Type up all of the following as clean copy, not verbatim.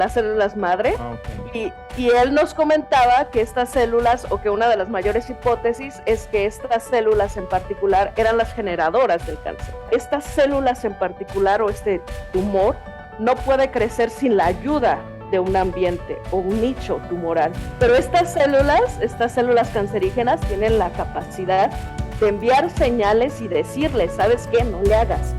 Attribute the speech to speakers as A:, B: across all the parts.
A: las células madre.
B: Okay.
A: Y él nos comentaba que estas células, o que una de las mayores hipótesis es que estas células en particular eran las generadoras del cáncer. Estas células en particular, o este tumor, no puede crecer sin la ayuda de un ambiente o un nicho tumoral. Pero estas células cancerígenas tienen la capacidad de enviar señales y decirle, ¿sabes qué? No le hagas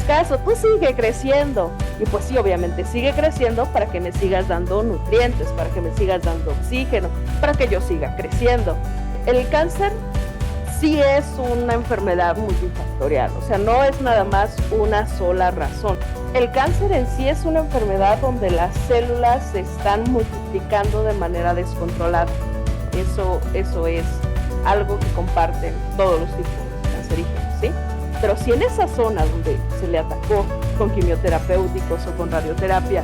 A: caso, tú sigue creciendo. Y pues sí, obviamente sigue creciendo para que me sigas dando nutrientes, para que me sigas dando oxígeno, para que yo siga creciendo. El cáncer sí es una enfermedad multifactorial, o sea, no es nada más una sola razón. El cáncer en sí es una enfermedad donde las células se están multiplicando de manera descontrolada. Eso es algo que comparten todos los tipos cancerígenos, ¿sí? Pero si en esa zona donde se le atacó con quimioterapéuticos o con radioterapia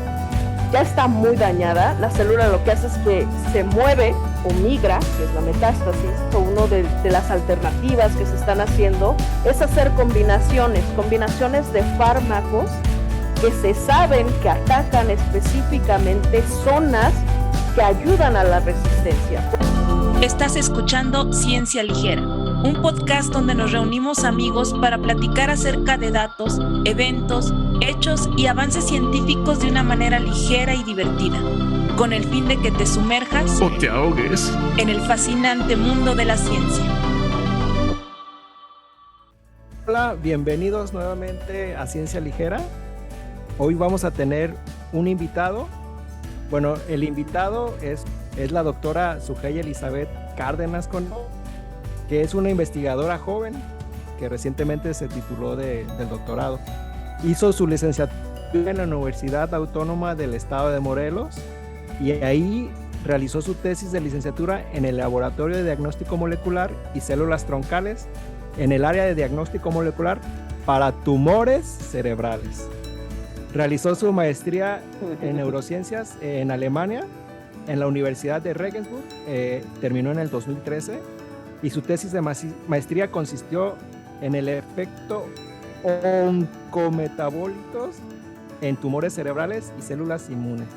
A: ya está muy dañada, la célula lo que hace es que se mueve o migra, que es la metástasis, o una de las alternativas que se están haciendo es hacer combinaciones de fármacos que se saben que atacan específicamente zonas que ayudan a la resistencia.
C: Estás escuchando Ciencia Ligera, un podcast donde nos reunimos amigos para platicar acerca de datos, eventos, hechos y avances científicos de una manera ligera y divertida, con el fin de que te sumerjas
B: o te ahogues
C: en el fascinante mundo de la ciencia.
D: Hola, bienvenidos nuevamente a Ciencia Ligera. Hoy vamos a tener un invitado. Bueno, el invitado es la doctora Sujei Elizabeth Cárdenas Conó, que es una investigadora joven que recientemente se tituló del doctorado. Hizo su licenciatura en la Universidad Autónoma del Estado de Morelos y ahí realizó su tesis de licenciatura en el Laboratorio de Diagnóstico Molecular y Células Troncales en el área de diagnóstico molecular para tumores cerebrales. Realizó su maestría en neurociencias en Alemania, en la Universidad de Regensburg, terminó en el 2013, y su tesis de maestría consistió en el efecto oncometabólicos en tumores cerebrales y células inmunes.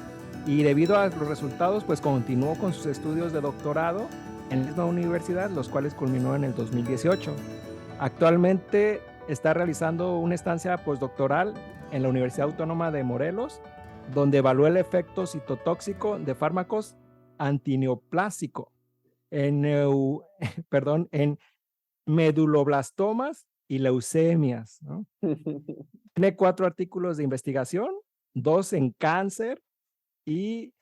D: Y debido a los resultados, pues continuó con sus estudios de doctorado en la misma universidad, los cuales culminó en el 2018. Actualmente está realizando una estancia postdoctoral en la Universidad Autónoma de Morelos, donde evaluó el efecto citotóxico de fármacos antineoplásicos en meduloblastomas y leucemias, ¿no? Tiene 4 artículos de investigación, 2 en cáncer, y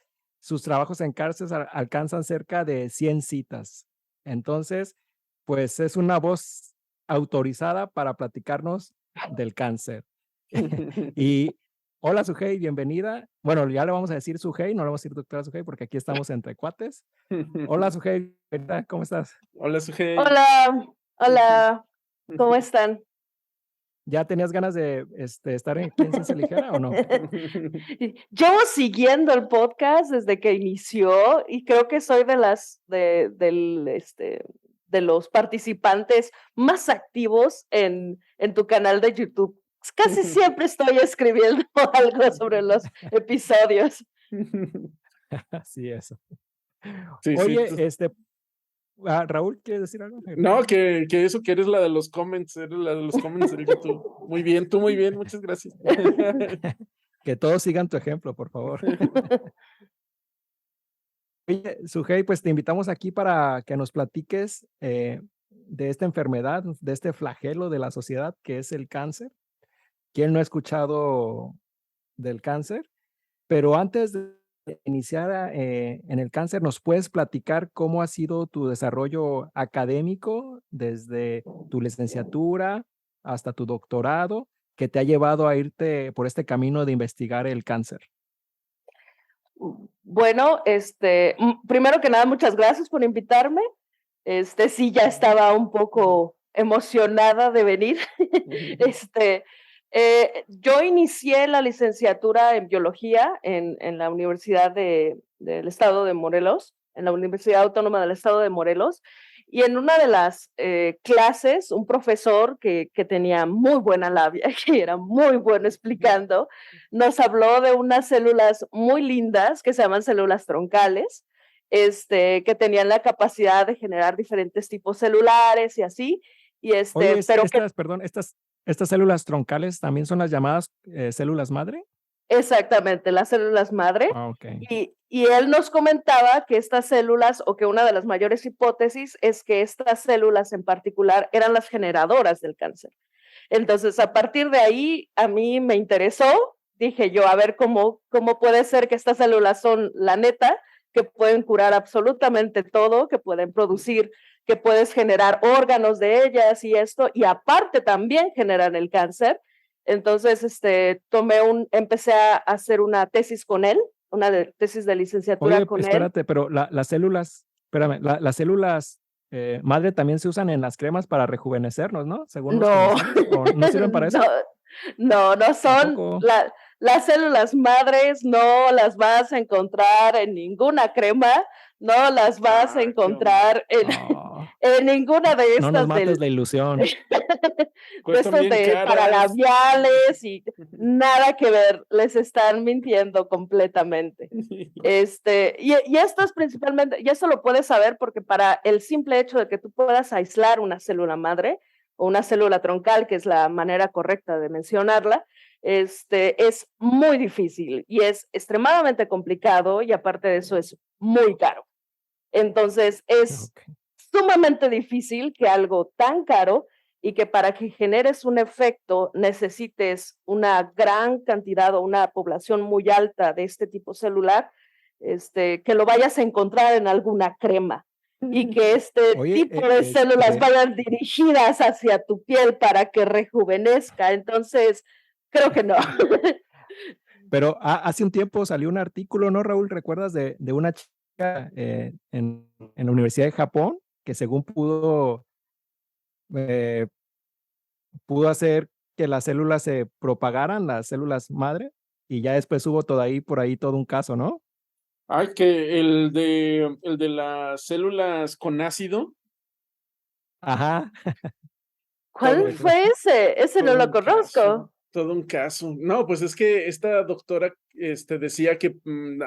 D: sus trabajos en cáncer alcanzan cerca de 100 citas. Entonces, pues es una voz autorizada para platicarnos del cáncer. Y hola, Sujei, bienvenida. Bueno, ya le vamos a decir Sujei, no le vamos a decir doctora Sujei porque aquí estamos entre cuates. Hola, Sujei, ¿cómo estás?
B: Hola, Sujei.
A: Hola, ¿cómo están?
D: ¿Ya tenías ganas de estar aquí en Ciencia Ligera o no?
A: Llevo siguiendo el podcast desde que inició y creo que soy de los participantes más activos en tu canal de YouTube. Casi siempre estoy escribiendo algo sobre los episodios.
D: Sí, eso.
B: Sí,
D: Oye,
B: sí.
D: Raúl, ¿quieres decir algo?
B: No, que eso, que eres la de los comments, eres la de los comments de YouTube. Muy bien, tú muy bien, muchas gracias.
D: Que todos sigan tu ejemplo, por favor. Oye, Sujei, pues te invitamos aquí para que nos platiques de esta enfermedad, de este flagelo de la sociedad que es el cáncer. ¿Quién no ha escuchado del cáncer? Pero antes de iniciar en el cáncer, ¿nos puedes platicar cómo ha sido tu desarrollo académico desde tu licenciatura hasta tu doctorado, que te ha llevado a irte por este camino de investigar el cáncer?
A: Bueno, primero que nada, muchas gracias por invitarme. Sí, ya estaba un poco emocionada de venir. Yo inicié la licenciatura en biología en la Universidad del Estado de Morelos, en la Universidad Autónoma del Estado de Morelos, Y en una de las clases, un profesor que tenía muy buena labia, que era muy bueno explicando, nos habló de unas células muy lindas que se llaman células troncales, que tenían la capacidad de generar diferentes tipos celulares y así,
D: Oye,
A: pero que
D: perdón, estas células troncales también son las llamadas células madre.
A: exactamente, las células madre.
D: Ah, ok.
A: Y él nos comentaba que estas células, o que una de las mayores hipótesis es que estas células en particular eran las generadoras del cáncer. Entonces, a partir de ahí, a mí me interesó, dije yo, a ver cómo puede ser que estas células son la neta, que pueden curar absolutamente todo, que pueden producir, que puedes generar órganos de ellas y esto, y aparte también generan el cáncer. Entonces, empecé a hacer una tesis con él, tesis de licenciatura
D: Oye,
A: con él.
D: espérate, pero las células, espérame, las células madre también se usan en las cremas para rejuvenecernos, ¿no? Según los
A: No,
D: comerciales, ¿o no sirven para eso?
A: no son
D: Tampoco.
A: las células madres, no las vas a encontrar en ninguna crema, no las vas a
B: Ah, qué onda.
A: encontrar
D: Ah,
A: en ninguna de
D: no nos
A: estas
D: mates la ilusión.
A: de
B: Cuestan
A: estos
B: bien
A: para
B: caras.
A: labiales y nada que ver, les están mintiendo completamente. Y esto es principalmente, y eso lo puedes saber porque para el simple hecho de que tú puedas aislar una célula madre o una célula troncal, que es la manera correcta de mencionarla, es muy difícil y es extremadamente complicado y aparte de eso es muy caro. Entonces es
D: Ok.
A: sumamente difícil que algo tan caro y que para que generes un efecto necesites una gran cantidad o una población muy alta de este tipo celular, que lo vayas a encontrar en alguna crema y que este
D: Oye,
A: tipo de células vayan dirigidas hacia tu piel para que rejuvenezca. Entonces, creo que no.
D: pero hace un tiempo salió un artículo, ¿no, Raúl? ¿Recuerdas de una chica en la Universidad de Japón que según eh, pudo hacer que las células se propagaran, las células madre, y ya después hubo por ahí todo un caso, ¿no?
B: Ay, que el de las células con ácido,
D: Ajá,
A: ¿Cuál
B: todo,
A: fue ese? Ese no
B: todo
A: lo
B: un caso,
A: conozco.
B: todo un caso. No, pues es que esta doctora, decía que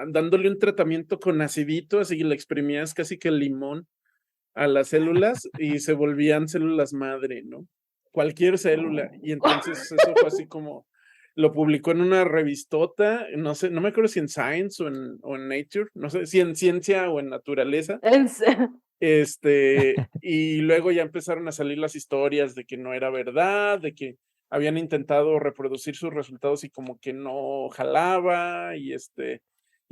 B: dándole un tratamiento con acidito, así le exprimías casi que el limón a las células y se volvían células madre, ¿no? Cualquier célula. Y entonces eso fue así como, lo publicó en una revistota, no sé, no me acuerdo si en Science o en Nature, no sé si en Ciencia o en Naturaleza.
A: En serio.
B: Y luego ya empezaron a salir las historias de que no era verdad, de que habían intentado reproducir sus resultados y como que no jalaba, y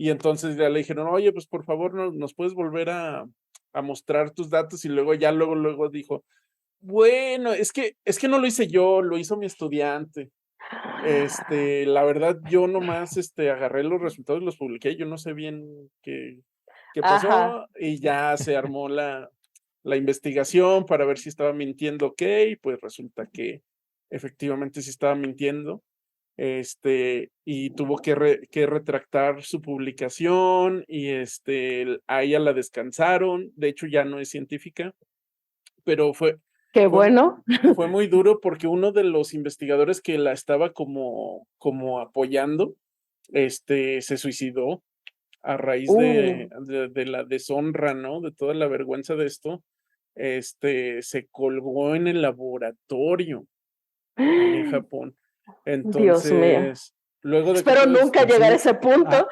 B: entonces ya le dijeron, oye, pues por favor, nos puedes volver a mostrar tus datos, y luego dijo, bueno, es que no lo hice yo, lo hizo mi estudiante. La verdad, yo nomás, agarré los resultados y los publiqué, yo no sé bien qué
A: Ajá.
B: pasó, y ya se armó la investigación para ver si estaba mintiendo, y pues resulta que efectivamente sí estaba mintiendo, y tuvo que retractar su publicación, y a ella la descansaron, de hecho ya no es científica, pero
A: Qué
B: fue
A: bueno.
B: fue muy duro porque uno de los investigadores que la estaba como apoyando, se suicidó a raíz
A: Uh,
B: de la deshonra, ¿no? De toda la vergüenza de esto, se colgó en el laboratorio ahí en Japón.
A: Dios mío.
B: Entonces, luego de que
A: Espero
B: todo
A: nunca
B: esto
A: llegar a
D: sí,
A: ese punto.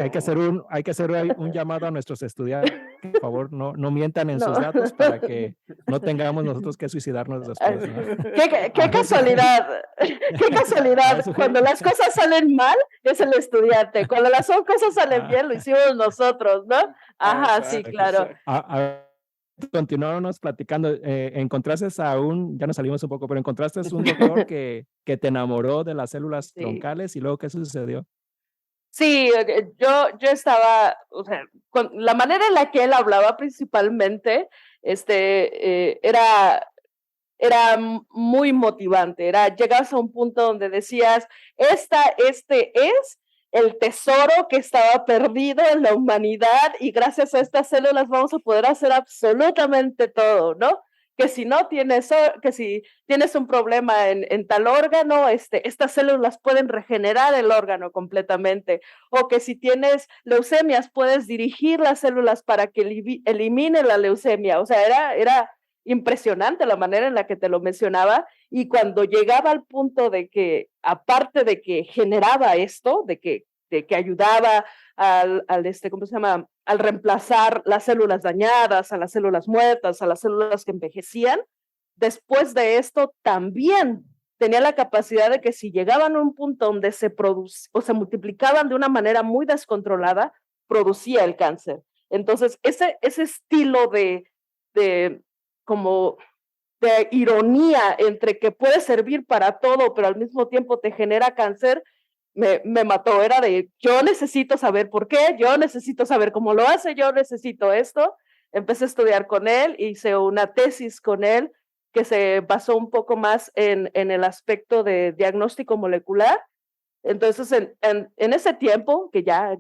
D: hay que hacer ahí un llamado a nuestros estudiantes, por favor, no mientan en sus
A: No.
D: datos para que no tengamos nosotros que suicidarnos después, ¿no?
A: Qué
D: A eso,
A: casualidad, qué
D: a
A: casualidad.
D: eso,
A: Cuando las cosas salen mal, es el estudiante. Cuando las cosas salen
D: ah,
A: bien, lo hicimos nosotros, ¿no? Ajá, sí,
B: Exacto,
A: claro.
B: exacto.
D: continuamos platicando. Encontraste ya nos salimos un poco, pero encontraste un doctor que te enamoró de las células
A: Sí.
D: troncales y luego, ¿qué sucedió?
A: Sí, yo estaba, o sea, la manera en la que él hablaba principalmente, era muy motivante, llegabas a un punto donde decías, este es el tesoro que estaba perdido en la humanidad y gracias a estas células vamos a poder hacer absolutamente todo, ¿no? Que si no tienes, que si tienes un problema en tal órgano, estas células pueden regenerar el órgano completamente, o que si tienes leucemias, puedes dirigir las células para que elimine la leucemia. O sea, era impresionante la manera en la que te lo mencionaba, y cuando llegaba al punto de que, aparte de que generaba esto, de que ayudaba ¿cómo se llama? Al reemplazar las células dañadas, a las células muertas, a las células que envejecían, después de esto también tenía la capacidad de que si llegaban a un punto donde se multiplicaban de una manera muy descontrolada, producía el cáncer. Entonces, ese estilo como de ironía entre que puede servir para todo, pero al mismo tiempo te genera cáncer, me mató. Era de, yo necesito saber por qué, yo necesito saber cómo lo hace, yo necesito esto. Empecé a estudiar con él, hice una tesis con él que se basó un poco más en el aspecto de diagnóstico molecular. Entonces, en ese tiempo, que ya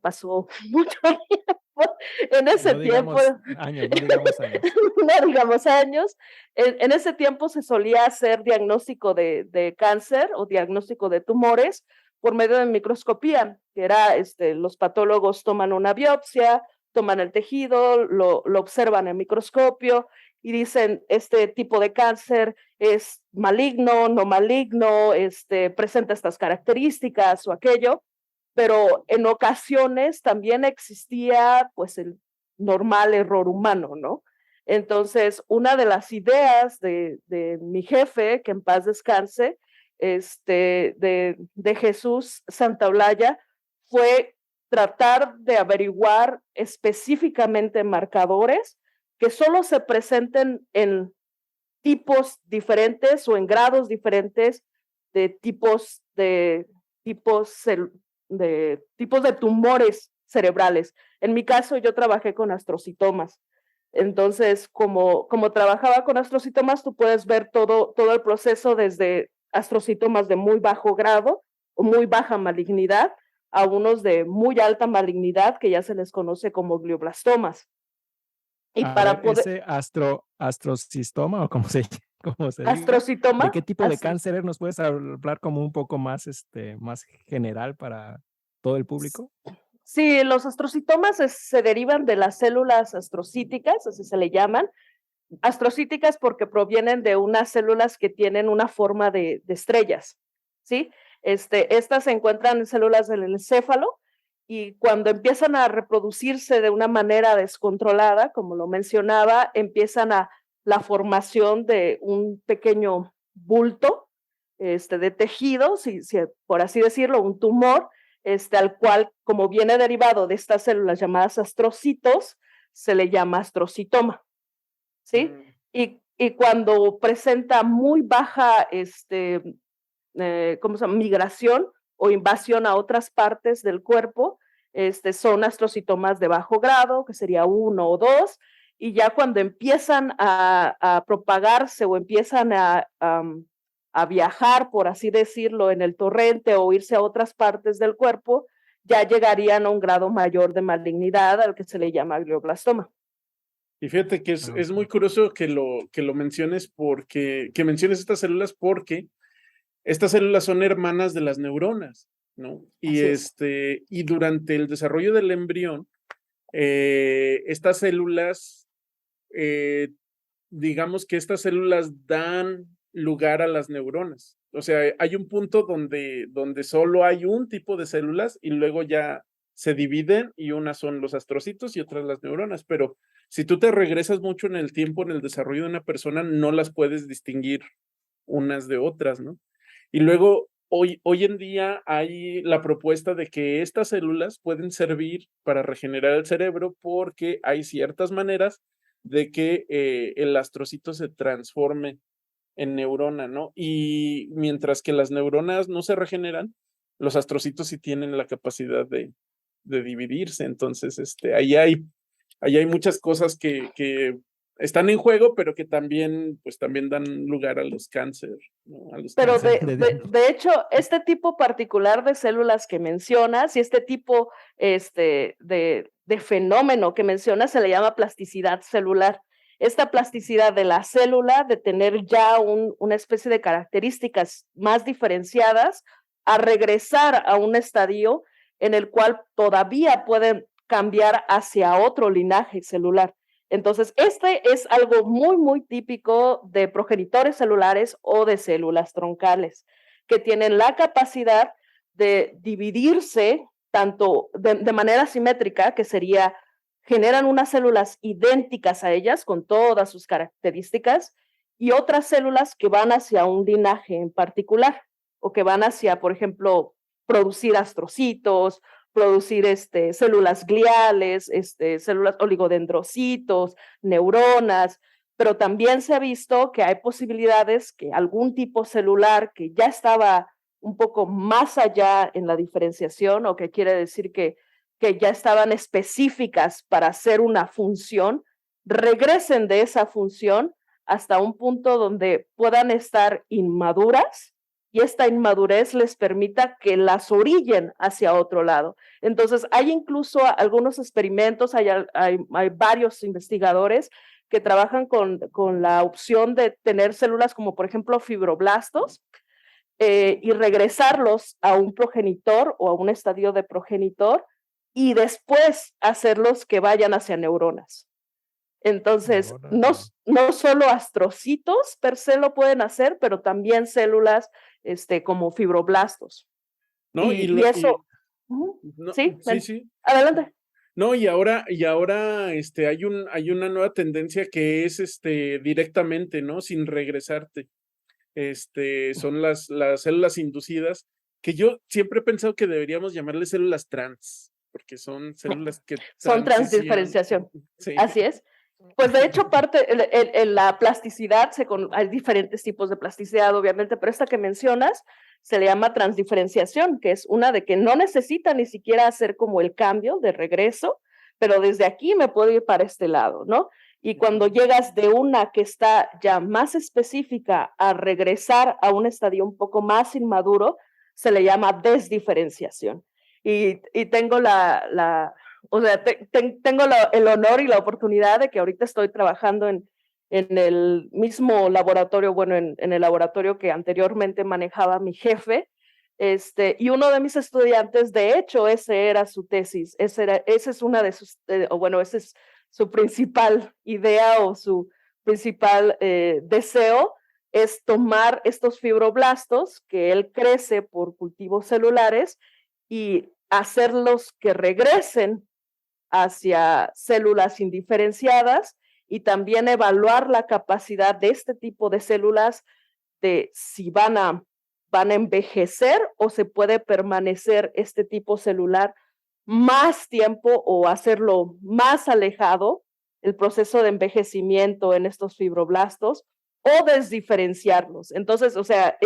A: pasó mucho tiempo, en ese tiempo,
D: años, no digamos años.
A: no digamos años, en ese tiempo se solía hacer diagnóstico de cáncer o diagnóstico de tumores por medio de microscopía, que era, los patólogos toman una biopsia, toman el tejido, lo observan en microscopio y dicen, este tipo de cáncer es maligno, no maligno, presenta estas características o aquello, pero en ocasiones también existía pues el normal error humano, ¿no? Entonces, una de las ideas de mi jefe, que en paz descanse, de Jesús Santaolalla, fue tratar de averiguar específicamente marcadores que solo se presenten en tipos diferentes o en grados diferentes de tipos de tumores cerebrales. En mi caso, yo trabajé con astrocitomas. Entonces, como trabajaba con astrocitomas, tú puedes ver todo el proceso desde astrocitomas de muy bajo grado o muy baja malignidad a unos de muy alta malignidad que ya se les conoce como glioblastomas.
D: Y para poder... ¿Ese astrocistoma o cómo se
A: astrocitoma?
D: ¿De qué tipo de cáncer nos puedes hablar como un poco más, más general para todo el público?
A: Sí, los astrocitomas se derivan de las células astrocíticas, así se le llaman. Astrocíticas porque provienen de unas células que tienen una forma de estrellas, ¿sí? Estas se encuentran en células del encéfalo y cuando empiezan a reproducirse de una manera descontrolada, como lo mencionaba, empiezan a la formación de un pequeño bulto de tejido, si por así decirlo, un tumor, al cual, como viene derivado de estas células llamadas astrocitos, se le llama astrocitoma, ¿sí? Y cuando presenta muy baja ¿cómo se llama? Migración o invasión a otras partes del cuerpo, son astrocitomas de bajo grado, que sería 1 o 2, y ya cuando empiezan a propagarse o empiezan a viajar, por así decirlo, en el torrente o irse a otras partes del cuerpo, ya llegarían a un grado mayor de malignidad al que se le llama glioblastoma.
B: Y fíjate que es muy curioso que lo menciones que menciones estas células porque estas células son hermanas de las neuronas, ¿no? Y y durante el desarrollo del embrión, estas células, digamos que estas células dan lugar a las neuronas. O sea, hay un punto donde solo hay un tipo de células y luego ya se dividen y unas son los astrocitos y otras las neuronas, pero si tú te regresas mucho en el tiempo, en el desarrollo de una persona, no las puedes distinguir unas de otras, ¿no? Y luego, hoy en día hay la propuesta de que estas células pueden servir para regenerar el cerebro porque hay ciertas maneras de que el astrocito se transforme en neurona, ¿no? Y mientras que las neuronas no se regeneran, los astrocitos sí tienen la capacidad de dividirse. Entonces, ahí hay muchas cosas que están en juego, pero que también, pues también dan lugar a los cáncer, ¿no? A los
A: Pero
B: cánceres.
A: de hecho, este tipo particular de células que mencionas y este tipo de fenómeno que mencionas se le llama plasticidad celular. Esta plasticidad de la célula, de tener ya una especie de características más diferenciadas, a regresar a un estadio en el cual todavía pueden cambiar hacia otro linaje celular. Entonces, este es algo muy, muy típico de progenitores celulares o de células troncales, que tienen la capacidad de dividirse tanto de manera simétrica, que sería, generan unas células idénticas a ellas con todas sus características, y otras células que van hacia un linaje en particular, o que van hacia, por ejemplo, producir astrocitos, producir células gliales, células oligodendrocitos, neuronas, pero también se ha visto que hay posibilidades que algún tipo celular que ya estaba un poco más allá en la diferenciación, o que quiere decir que ya estaban específicas para hacer una función, regresen de esa función hasta un punto donde puedan estar inmaduras y esta inmadurez les permita que las orillen hacia otro lado. Entonces, hay incluso algunos experimentos, hay varios investigadores que trabajan con la opción de tener células como, por ejemplo, fibroblastos, y regresarlos a un progenitor o a un estadio de progenitor y después hacerlos que vayan hacia neuronas. Entonces, no solo astrocitos per se lo pueden hacer, pero también células como fibroblastos.
B: ¿No?
A: Y eso.
B: No,
A: Sí,
B: sí.
A: Adelante.
B: No, y ahora hay una nueva tendencia que es directamente, ¿no? Sin regresarte. Son las células inducidas, que yo siempre he pensado que deberíamos llamarles células trans, porque son células que
A: son transdiferenciación.
B: Sí.
A: Así es. Pues de hecho, la plasticidad, hay diferentes tipos de plasticidad, obviamente, pero esta que mencionas se le llama transdiferenciación, que es una de que no necesita ni siquiera hacer como el cambio de regreso, pero desde aquí me puedo ir para este lado, ¿no? Y cuando llegas de una que está ya más específica a regresar a un estadio un poco más inmaduro, se le llama desdiferenciación. Y tengo tengo el honor y la oportunidad de que ahorita estoy trabajando en el mismo laboratorio, bueno, en el laboratorio que anteriormente manejaba mi jefe, y uno de mis estudiantes, de hecho, ese era su tesis, esa es una de sus, ese es su principal idea o su principal deseo, es tomar estos fibroblastos que él crece por cultivos celulares y hacerlos que regresen hacia células indiferenciadas y también evaluar la capacidad de este tipo de células de si van a envejecer o se puede permanecer este tipo celular más tiempo o hacerlo más alejado, el proceso de envejecimiento en estos fibroblastos, o desdiferenciarlos. Entonces, o sea,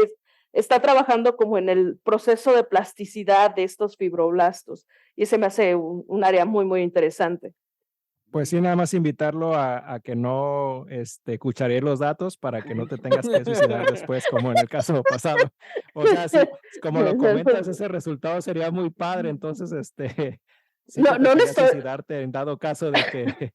A: está trabajando como en el proceso de plasticidad de estos fibroblastos y se me hace un área muy, muy interesante.
D: Pues sí, nada más invitarlo a que no cucharee los datos para que no te tengas que suicidar después, como en el caso pasado. O sea, sí, como lo comentas, ese resultado sería muy padre, entonces sí
A: no estoy
D: suicidarte en dado caso de que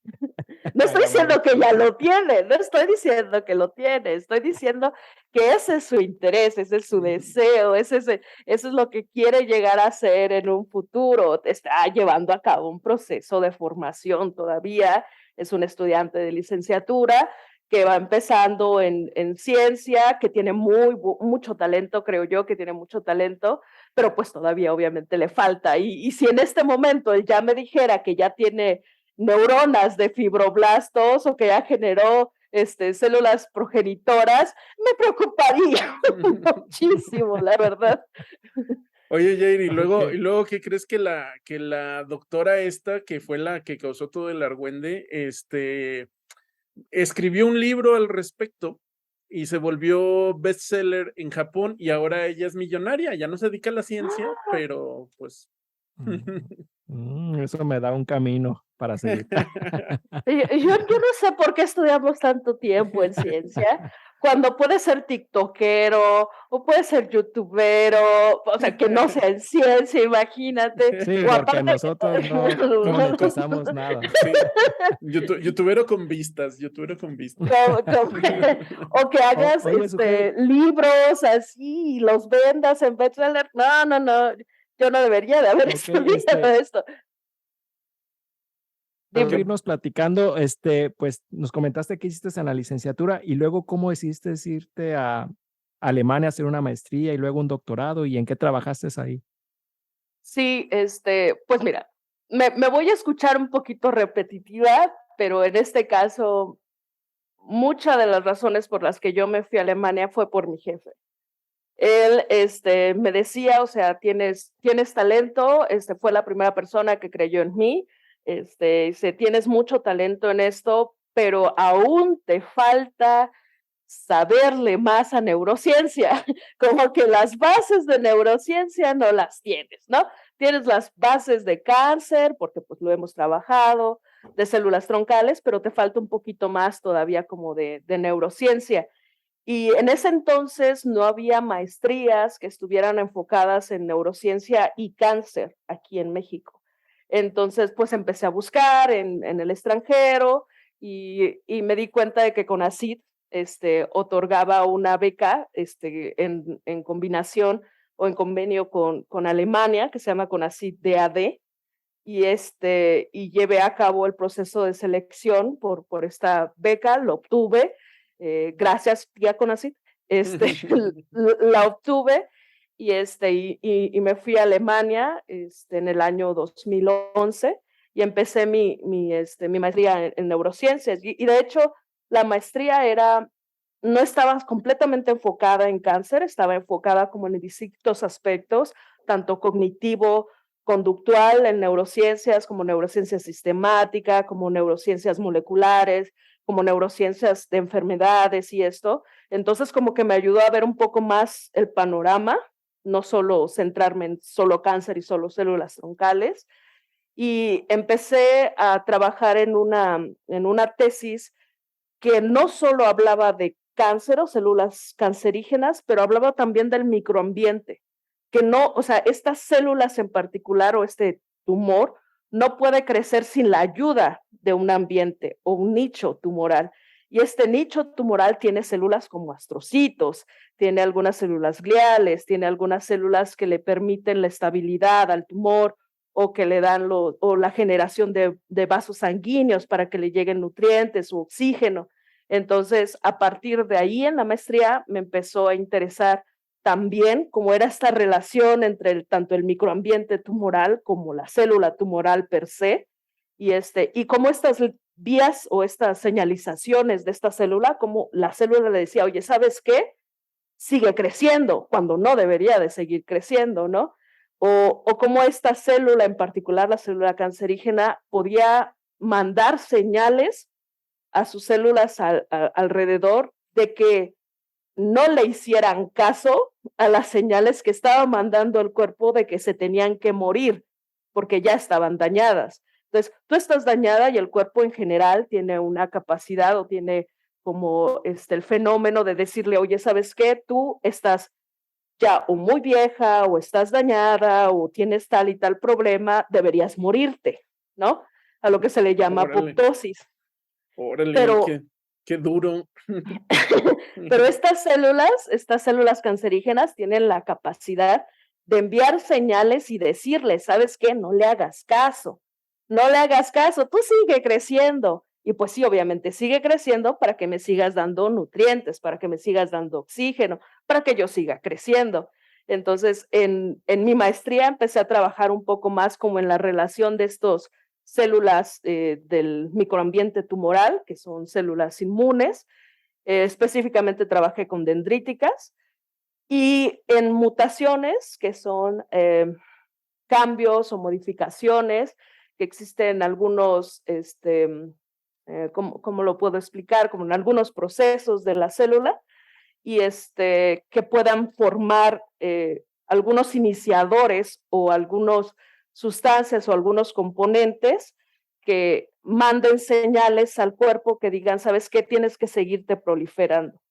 A: no estoy diciendo que ya lo tiene, no estoy diciendo que lo tiene, estoy diciendo que ese es su interés, ese es su deseo, eso es lo que quiere llegar a hacer en un futuro. Está llevando a cabo un proceso de formación todavía, es un estudiante de licenciatura que va empezando en ciencia, que tiene mucho talento, creo yo que tiene mucho talento, pero pues todavía obviamente le falta. Y si en este momento él ya me dijera que ya tiene neuronas de fibroblastos o que ya generó células progenitoras, me preocuparía muchísimo, la verdad.
B: Oye, Jair, y luego, ¿qué crees que la doctora esta, que fue la que causó todo el argüende, escribió un libro al respecto y se volvió bestseller en Japón y ahora ella es millonaria, ya no se dedica a la ciencia, pero pues...
D: Eso me da un camino. para seguir.
A: Yo no sé por qué estudiamos tanto tiempo en ciencia, cuando puedes ser tiktokero o puedes ser youtubero, o sea, que no sea en ciencia, imagínate.
D: Sí,
A: O
D: porque
A: aparte,
D: nosotros no monetizamos nada.
B: Sí, youtubero con vistas, youtubero con vistas.
A: o que hagas
D: Oye, Sujei,
A: libros así y los vendas en bestseller. No, yo no debería de haber
D: ok,
A: estudiado esto.
D: quiero
A: Dime.
D: irnos platicando, pues nos comentaste que hiciste en la licenciatura y luego cómo decidiste irte a Alemania a hacer una maestría y luego un doctorado y en qué trabajaste ahí.
A: Sí, pues mira, me voy a escuchar un poquito repetitiva, pero en este caso, muchas de las razones por las que yo me fui a Alemania fue por mi jefe. Él, me decía, o sea, tienes talento, fue la primera persona que creyó en mí, dice, tienes mucho talento en esto, pero aún te falta saberle más a neurociencia, como que las bases de neurociencia no las tienes, ¿no? Tienes las bases de cáncer, porque pues lo hemos trabajado, de células troncales, pero te falta un poquito más todavía como de neurociencia. Y en ese entonces no había maestrías que estuvieran enfocadas en neurociencia y cáncer aquí en México. Entonces, pues empecé a buscar en el extranjero y me di cuenta de que CONACYT otorgaba una beca en combinación o en convenio con Alemania, que se llama CONACYT DAD, y llevé a cabo el proceso de selección por esta beca, lo obtuve, gracias tía CONACYT, la obtuve y me fui a Alemania en el año 2011 y empecé mi maestría en neurociencias y de hecho la maestría no estaba completamente enfocada en cáncer, estaba enfocada como en distintos aspectos, tanto cognitivo, conductual en neurociencias, como neurociencia sistemática, como neurociencias moleculares, como neurociencias de enfermedades y esto. Entonces, como que me ayudó a ver un poco más el panorama, no solo centrarme en solo cáncer y solo células troncales. Y empecé a trabajar en una tesis que no solo hablaba de cáncer o células cancerígenas, pero hablaba también del microambiente, que no, o sea, estas células en particular o este tumor no puede crecer sin la ayuda de un ambiente o un nicho tumoral. Y este nicho tumoral tiene células como astrocitos, tiene algunas células gliales, tiene algunas células que le permiten la estabilidad al tumor o que le dan o la generación de vasos sanguíneos para que le lleguen nutrientes o oxígeno. Entonces, a partir de ahí en la maestría me empezó a interesar también cómo era esta relación entre tanto el microambiente tumoral como la célula tumoral per se, y cómo estas vías o estas señalizaciones de esta célula, como la célula le decía, oye, ¿sabes qué? Sigue creciendo cuando no debería de seguir creciendo, ¿no? O cómo esta célula en particular, la célula cancerígena, podía mandar señales a sus células alrededor de que no le hicieran caso a las señales que estaba mandando el cuerpo de que se tenían que morir porque ya estaban dañadas. Entonces, tú estás dañada y el cuerpo en general tiene una capacidad o tiene como el fenómeno de decirle, oye, ¿sabes qué? Tú estás ya o muy vieja o estás dañada o tienes tal y tal problema, deberías morirte, ¿no? A lo que se le llama
B: Órale,
A: apoptosis.
B: órale,
A: Pero
B: qué duro.
A: Pero estas células cancerígenas tienen la capacidad de enviar señales y decirle, ¿sabes qué? No le hagas caso, no le hagas caso, tú sigue creciendo. Y pues sí, obviamente sigue creciendo para que me sigas dando nutrientes, para que me sigas dando oxígeno, para que yo siga creciendo. Entonces, en mi maestría empecé a trabajar un poco más como en la relación de estos células del microambiente tumoral, que son células inmunes. Específicamente trabajé con dendríticas y en mutaciones, que son cambios o modificaciones que existen en algunos, ¿cómo lo puedo explicar? Como en algunos procesos de la célula y que puedan formar algunos iniciadores o algunas sustancias o algunos componentes que manden señales al cuerpo que digan, ¿sabes qué? Tienes que seguirte proliferando.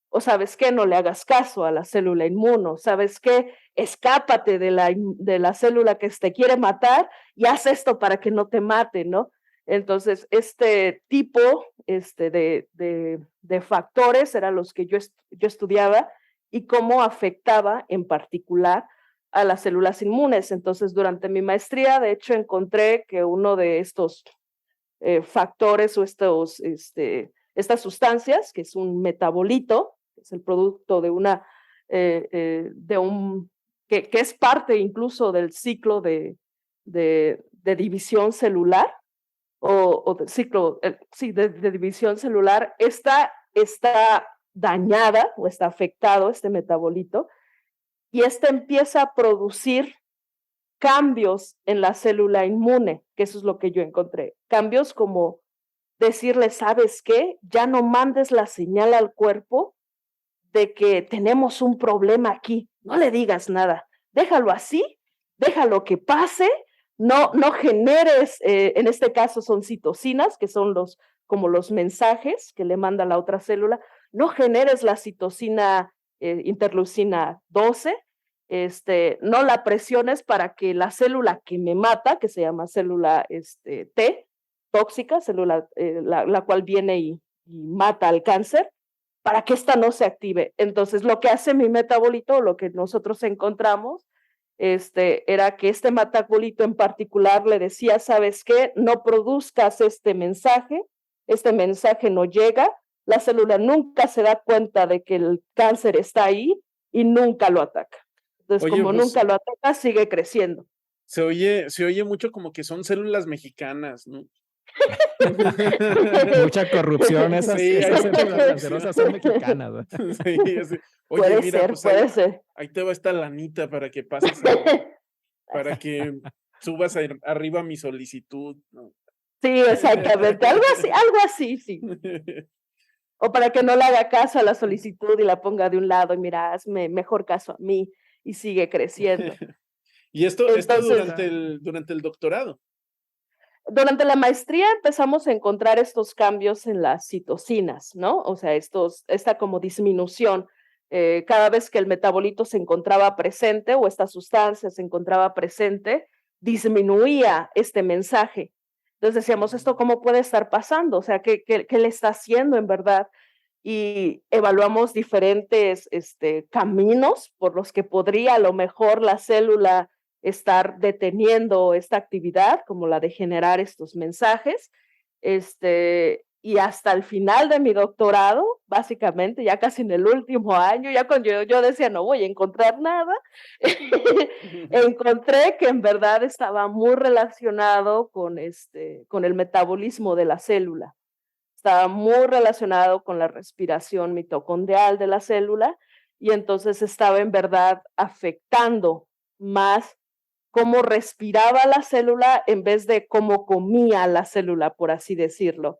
A: O ¿sabes qué? No le hagas caso a la célula inmuno. ¿Sabes qué? Escápate de la célula que te quiere matar y haz esto para que no te mate, ¿no? Entonces, este tipo de factores eran los que yo estudiaba y cómo afectaba en particular a las células inmunes. Entonces, durante mi maestría, de hecho, encontré que uno de estos factores o estas sustancias, que es un metabolito, que es el producto de que es parte incluso del ciclo de división celular, o de ciclo, sí, de división celular, está dañada o está afectado este metabolito, y empieza a producir cambios en la célula inmune, que eso es lo que yo encontré. Cambios como decirle, ¿sabes qué? Ya no mandes la señal al cuerpo de que tenemos un problema aquí. No le digas nada. Déjalo así, déjalo que pase, no generes, en este caso son citocinas, que son como los mensajes que le manda la otra célula. No generes la citocina interleucina 12, no la presiones para que la célula que me mata, que se llama célula T, tóxica, célula la cual viene y mata al cáncer, para que esta no se active. Entonces, lo que hace mi metabolito, lo que nosotros encontramos, era que este metabolito en particular le decía, ¿sabes qué? No produzcas este mensaje no llega, la célula nunca se da cuenta de que el cáncer está ahí y nunca lo ataca. Entonces,
B: Oye,
A: como
B: pues,
A: nunca lo ataca, sigue creciendo.
B: se oye mucho como que son células mexicanas, ¿no?
D: Mucha corrupción, esas
B: Sí, hay mucha
D: células
B: corrupción.
D: cancerosas son mexicanas, ¿no?
B: Sí, así. Oye,
A: Puede
B: mira,
A: ser,
B: pues
A: puede ser.
B: ahí te va esta lanita para que pases para que subas arriba mi solicitud, ¿no?
A: Sí, exactamente, algo así, sí. O para que no le haga caso a la solicitud y la ponga de un lado y mira, hazme mejor caso a mí y sigue creciendo.
B: Y esto
A: Entonces,
B: durante el doctorado.
A: durante la maestría empezamos a encontrar estos cambios en las citocinas, ¿no? O sea, esta como disminución. Cada vez que el metabolito se encontraba presente o esta sustancia se encontraba presente, disminuía este mensaje. Entonces decíamos, ¿esto cómo puede estar pasando? O sea, ¿qué le está haciendo en verdad? Y evaluamos diferentes caminos por los que podría a lo mejor la célula estar deteniendo esta actividad, como la de generar estos mensajes. Y hasta el final de mi doctorado, básicamente, ya casi en el último año, ya cuando yo decía, no voy a encontrar nada, encontré que en verdad estaba muy relacionado con el metabolismo de la célula. Estaba muy relacionado con la respiración mitocondrial de la célula y entonces estaba en verdad afectando más cómo respiraba la célula en vez de cómo comía la célula, por así decirlo.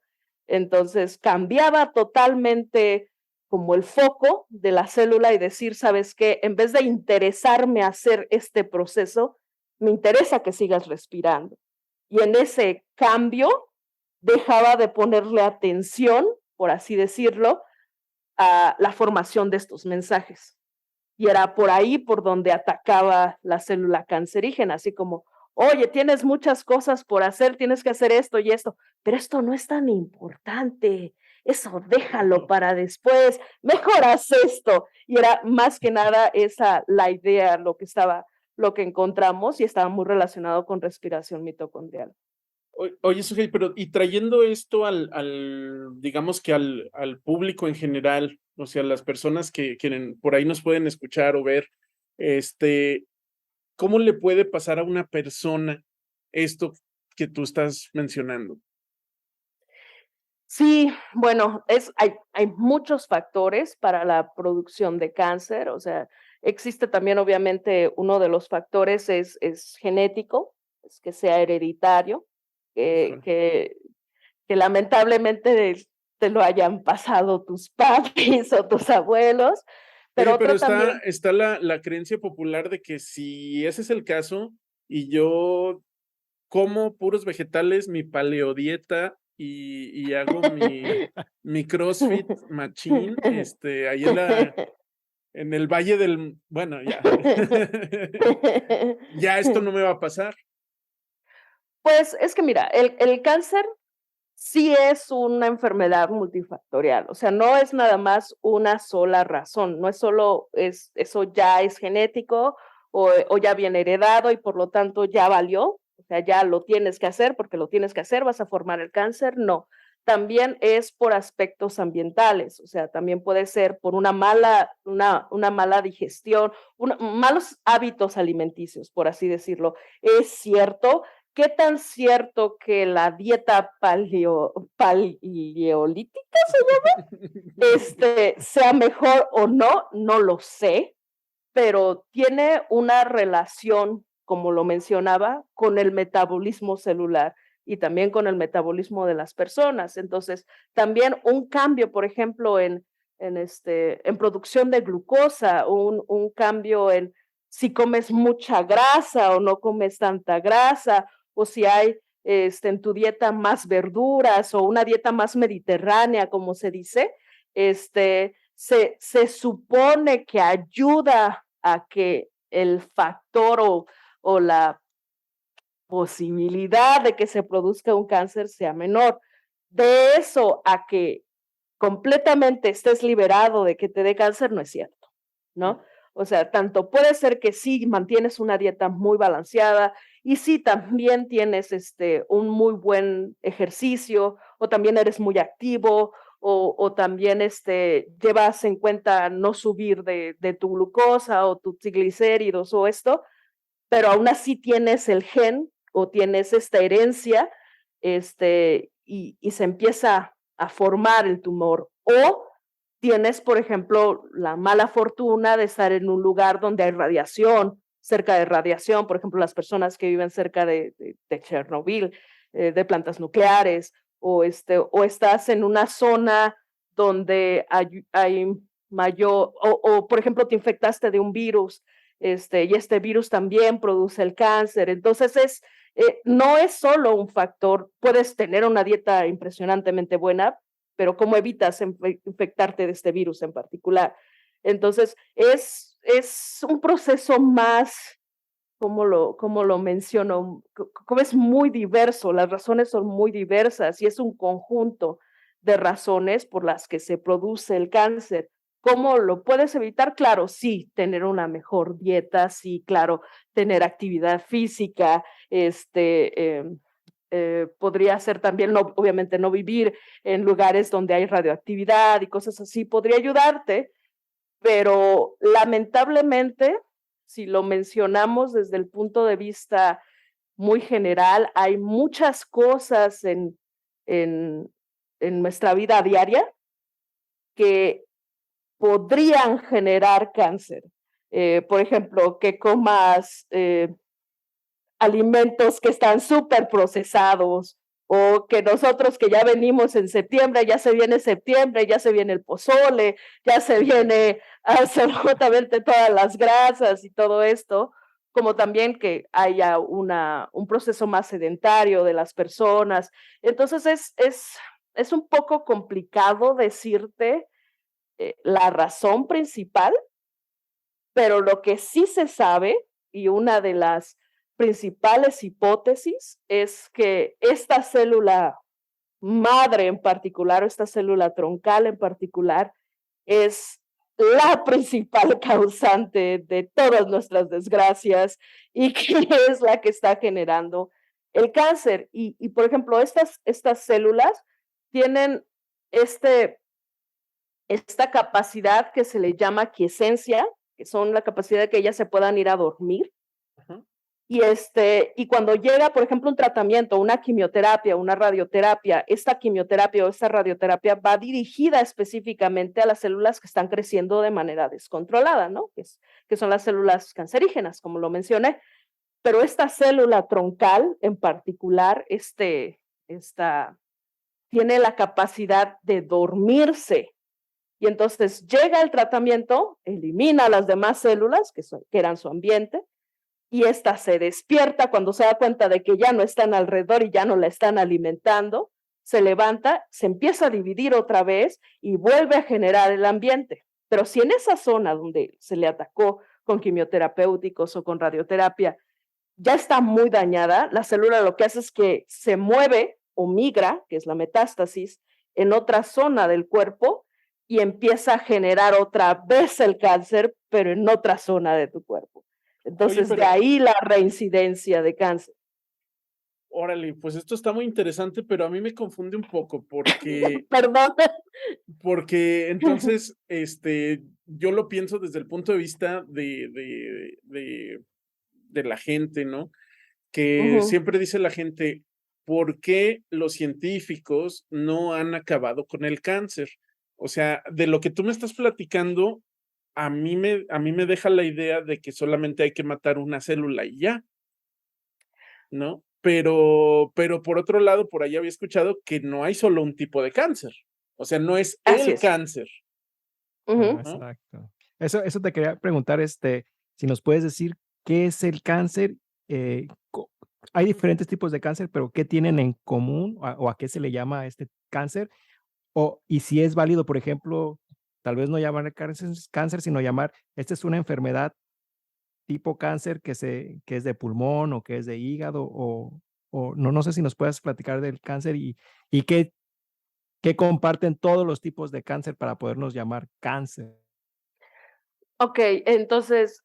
A: Entonces cambiaba totalmente como el foco de la célula y decir, ¿sabes qué? En vez de interesarme hacer este proceso, me interesa que sigas respirando. Y en ese cambio dejaba de ponerle atención, por así decirlo, a la formación de estos mensajes. Y era por ahí por donde atacaba la célula cancerígena, así como, oye, tienes muchas cosas por hacer, tienes que hacer esto y esto, pero esto no es tan importante, eso déjalo para después, mejor haz esto. Y era más que nada esa la idea, lo que encontramos y estaba muy relacionado con respiración mitocondrial.
B: Oye, Sujei, pero y trayendo esto digamos que al público en general, o sea, las personas que por ahí nos pueden escuchar o ver, ¿cómo le puede pasar a una persona esto que tú estás mencionando?
A: Sí, bueno, hay muchos factores para la producción de cáncer, o sea, existe también obviamente uno de los factores es genético, es que sea hereditario,
B: Híjole.
A: que lamentablemente te lo hayan pasado tus papis o tus abuelos, pero
B: Oye, pero
A: otro también.
B: está la creencia popular de que si ese es el caso y yo como puros vegetales, mi paleodieta y hago mi CrossFit machín, ahí en el Valle del, bueno, ya. Ya esto no me va a pasar.
A: Pues es que mira, el cáncer sí es una enfermedad multifactorial, o sea, no es nada más una sola razón, no es solo, eso ya es genético o ya viene heredado y por lo tanto ya valió, o sea, ya lo tienes que hacer porque lo tienes que hacer, vas a formar el cáncer, no. También es por aspectos ambientales, o sea, también puede ser por una mala digestión, malos hábitos alimenticios, por así decirlo. Es cierto. ¿Qué tan cierto que la dieta paleolítica sea mejor o no? No lo sé, pero tiene una relación, como lo mencionaba, con el metabolismo celular y también con el metabolismo de las personas. Entonces, también un cambio, por ejemplo, en producción de glucosa, un cambio en si comes mucha grasa o no comes tanta grasa, o si hay en tu dieta más verduras o una dieta más mediterránea, como se dice, se supone que ayuda a que el factor o la posibilidad de que se produzca un cáncer sea menor. De eso a que completamente estés liberado de que te dé cáncer, no es cierto, ¿no? O sea, tanto puede ser que sí mantienes una dieta muy balanceada y sí también tienes un muy buen ejercicio o también eres muy activo o también llevas en cuenta no subir de tu glucosa o tus triglicéridos o esto, pero aún así tienes el gen o tienes esta herencia y se empieza a formar el tumor. O tienes, por ejemplo, la mala fortuna de estar en un lugar donde hay radiación, cerca de radiación, por ejemplo, las personas que viven cerca de Chernobyl, de plantas nucleares, o estás en una zona donde hay mayor, por ejemplo, te infectaste de un virus, y este virus también produce el cáncer. Entonces, no es solo un factor, puedes tener una dieta impresionantemente buena, pero ¿cómo evitas infectarte de este virus en particular? Entonces, es un proceso más, como lo menciono, como es muy diverso, las razones son muy diversas y es un conjunto de razones por las que se produce el cáncer. ¿Cómo lo puedes evitar? Claro, sí, tener una mejor dieta, sí, claro, tener actividad física, podría ser también, no, obviamente, no vivir en lugares donde hay radioactividad y cosas así, podría ayudarte, pero lamentablemente, si lo mencionamos desde el punto de vista muy general, hay muchas cosas en, en nuestra vida diaria que podrían generar cáncer. Por ejemplo, que comas alimentos que están súper procesados o que nosotros que ya venimos en septiembre, ya se viene septiembre, ya se viene el pozole, ya se viene absolutamente todas las grasas y todo esto, como también que haya un proceso más sedentario de las personas. Entonces es un poco complicado decirte la razón principal, pero lo que sí se sabe, y una de las principales hipótesis, es que esta célula madre en particular, o esta célula troncal en particular, es la principal causante de todas nuestras desgracias y que es la que está generando el cáncer. Y por ejemplo, estas células tienen esta capacidad que se le llama quiescencia, que son la capacidad de que ellas se puedan ir a dormir.
B: Ajá.
A: Y cuando llega, por ejemplo, un tratamiento, una quimioterapia, una radioterapia, esta quimioterapia o esta radioterapia va dirigida específicamente a las células que están creciendo de manera descontrolada, ¿no? Que son las células cancerígenas, como lo mencioné. Pero esta célula troncal en particular, tiene la capacidad de dormirse. Y entonces llega el tratamiento, elimina las demás células que eran su ambiente, y esta se despierta cuando se da cuenta de que ya no están alrededor y ya no la están alimentando, se levanta, se empieza a dividir otra vez y vuelve a generar el ambiente. Pero si en esa zona donde se le atacó con quimioterapéuticos o con radioterapia ya está muy dañada, la célula lo que hace es que se mueve o migra, que es la metástasis, en otra zona del cuerpo y empieza a generar otra vez el cáncer, pero en otra zona de tu cuerpo.
B: Oye,
A: Entonces, de
B: pero
A: ahí la reincidencia de cáncer.
B: órale, pues esto está muy interesante, pero a mí me confunde un poco porque
A: Perdón.
B: entonces, yo lo pienso desde el punto de vista de la gente, ¿no? Que
A: Ujú.
B: siempre dice la gente, ¿por qué los científicos no han acabado con el cáncer? O sea, de lo que tú me estás platicando, a mí me deja la idea de que solamente hay que matar una célula y ya, ¿no? Pero por otro lado, por ahí había escuchado que no hay solo un tipo de cáncer. O sea, no es
A: Así
B: el
A: es.
B: cáncer,
A: Ujú.
B: ¿no?
D: Exacto. Eso te quería preguntar, si nos puedes decir qué es el cáncer. Co Hay diferentes tipos de cáncer, pero, ¿qué tienen en común, o a qué se le llama a este cáncer? Y si es válido, por ejemplo, tal vez no llamar cáncer, sino llamar, esta es una enfermedad tipo cáncer que es de pulmón, o que es de hígado, o no sé si nos puedes platicar del cáncer y qué comparten todos los tipos de cáncer para podernos llamar cáncer.
A: Okey, entonces,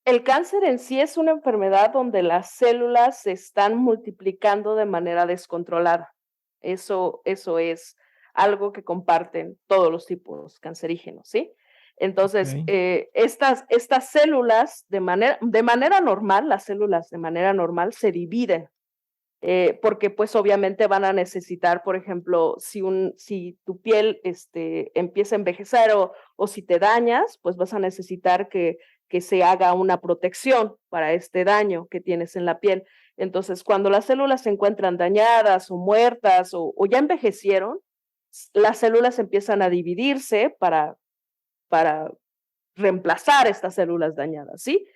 A: el cáncer en sí es una enfermedad donde las células se están multiplicando de manera descontrolada. Eso es algo que comparten todos los tipos cancerígenos, ¿sí? Entonces,
D: Okey.
A: estas células de manera normal, las células de manera normal se dividen, porque, pues, obviamente van a necesitar, por ejemplo, si tu piel, empieza a envejecer o si te dañas, pues, vas a necesitar que se haga una protección para este daño que tienes en la piel. Entonces, cuando las células se encuentran dañadas o muertas o ya envejecieron, las células empiezan a dividirse para reemplazar estas células dañadas, ¿sí?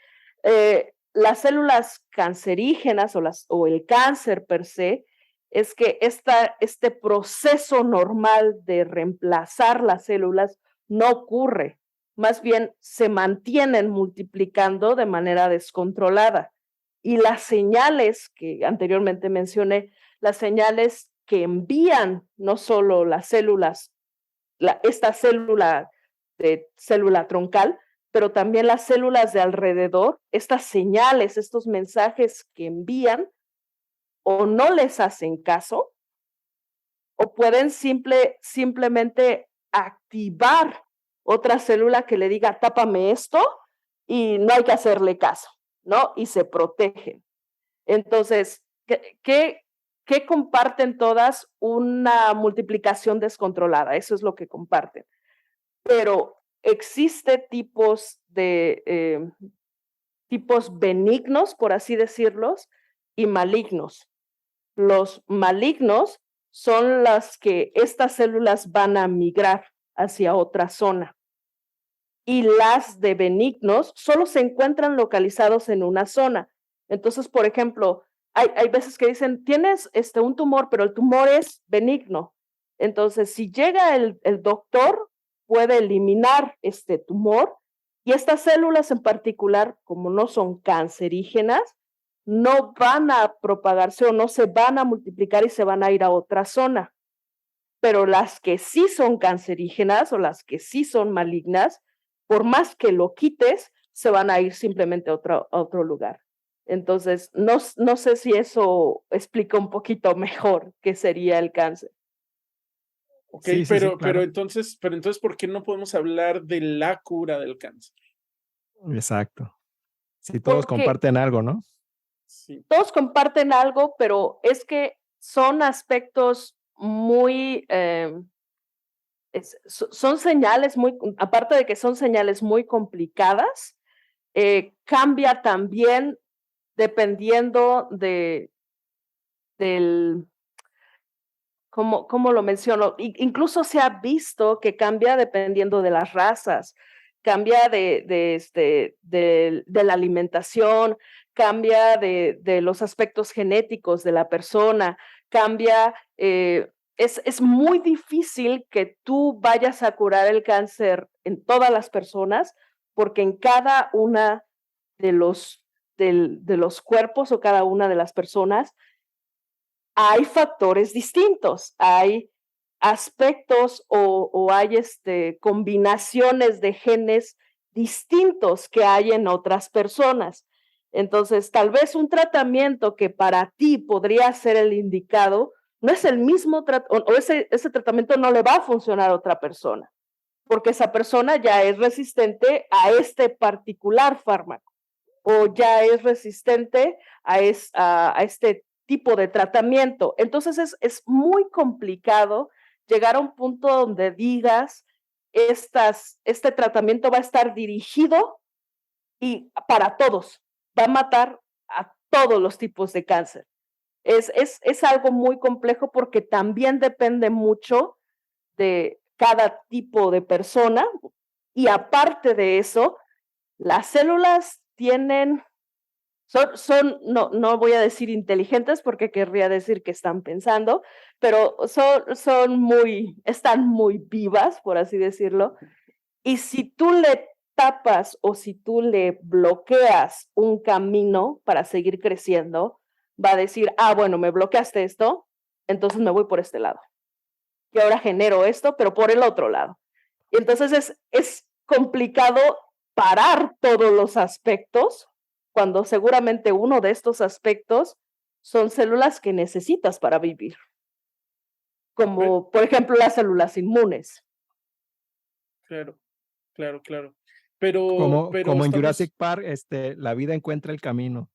A: Las células cancerígenas o el cáncer per se es que este proceso normal de reemplazar las células no ocurre, más bien se mantienen multiplicando de manera descontrolada. Y las señales que anteriormente mencioné, las señales que envían no solo las células, esta célula troncal, pero también las células de alrededor, estas señales, estos mensajes que envían o no les hacen caso o pueden simplemente activar otra célula que le diga, tápame esto y no hay que hacerle caso, ¿no? Y se protegen. Entonces, ¿qué comparten todas? Una multiplicación descontrolada, eso es lo que comparten. Pero existe tipos benignos, por así decirlos, y malignos. Los malignos son las que estas células van a migrar hacia otra zona y las de benignos solo se encuentran localizados en una zona. Entonces, por ejemplo, hay veces que dicen, tienes un tumor, pero el tumor es benigno. Entonces, si llega el doctor, puede eliminar este tumor y estas células en particular, como no son cancerígenas, no van a propagarse o no se van a multiplicar y se van a ir a otra zona. Pero las que sí son cancerígenas o las que sí son malignas, por más que lo quites, se van a ir simplemente a otro lugar. Entonces, no sé si eso explica un poquito mejor qué sería el cáncer.
B: Okey,
D: Sí, sí, sí, claro.
B: pero entonces, ¿por qué no podemos hablar de la cura del cáncer?
D: Exacto. Si todos
A: Porque
D: comparten algo, ¿no?
B: Sí,
A: todos comparten algo, pero es que son aspectos muy, son señales aparte de que son señales muy complicadas, cambia también dependiendo del, ¿cómo lo menciono? Incluso se ha visto que cambia dependiendo de las razas, cambia de la alimentación, cambia de los aspectos genéticos de la persona, cambia, es muy difícil que tú vayas a curar el cáncer en todas las personas, porque en cada una de los cuerpos o cada una de las personas hay factores distintos, hay aspectos o hay combinaciones de genes distintos que hay en otras personas. Entonces, tal vez un tratamiento que para ti podría ser el indicado, no es el mismo o ese tratamiento no le va a funcionar a otra persona, porque esa persona ya es resistente a este particular fármaco o ya es resistente a este tipo de tratamiento. Entonces es muy complicado llegar a un punto donde digas, este tratamiento va a estar dirigido y para todos, va a matar a todos los tipos de cáncer. Es algo muy complejo porque también depende mucho de cada tipo de persona y aparte de eso, las células no voy a decir inteligentes porque querría decir que están pensando, pero están muy vivas, por así decirlo. Y si tú le tapas o si tú le bloqueas un camino para seguir creciendo, va a decir, bueno, me bloqueaste esto, entonces me voy por este lado. Y ahora genero esto, pero por el otro lado. Y entonces es complicado parar todos los aspectos cuando seguramente uno de estos aspectos son células que necesitas para vivir, como por ejemplo las células inmunes.
B: Claro. Pero
D: Como en
B: estamos...
D: Jurassic Park, la vida encuentra el camino.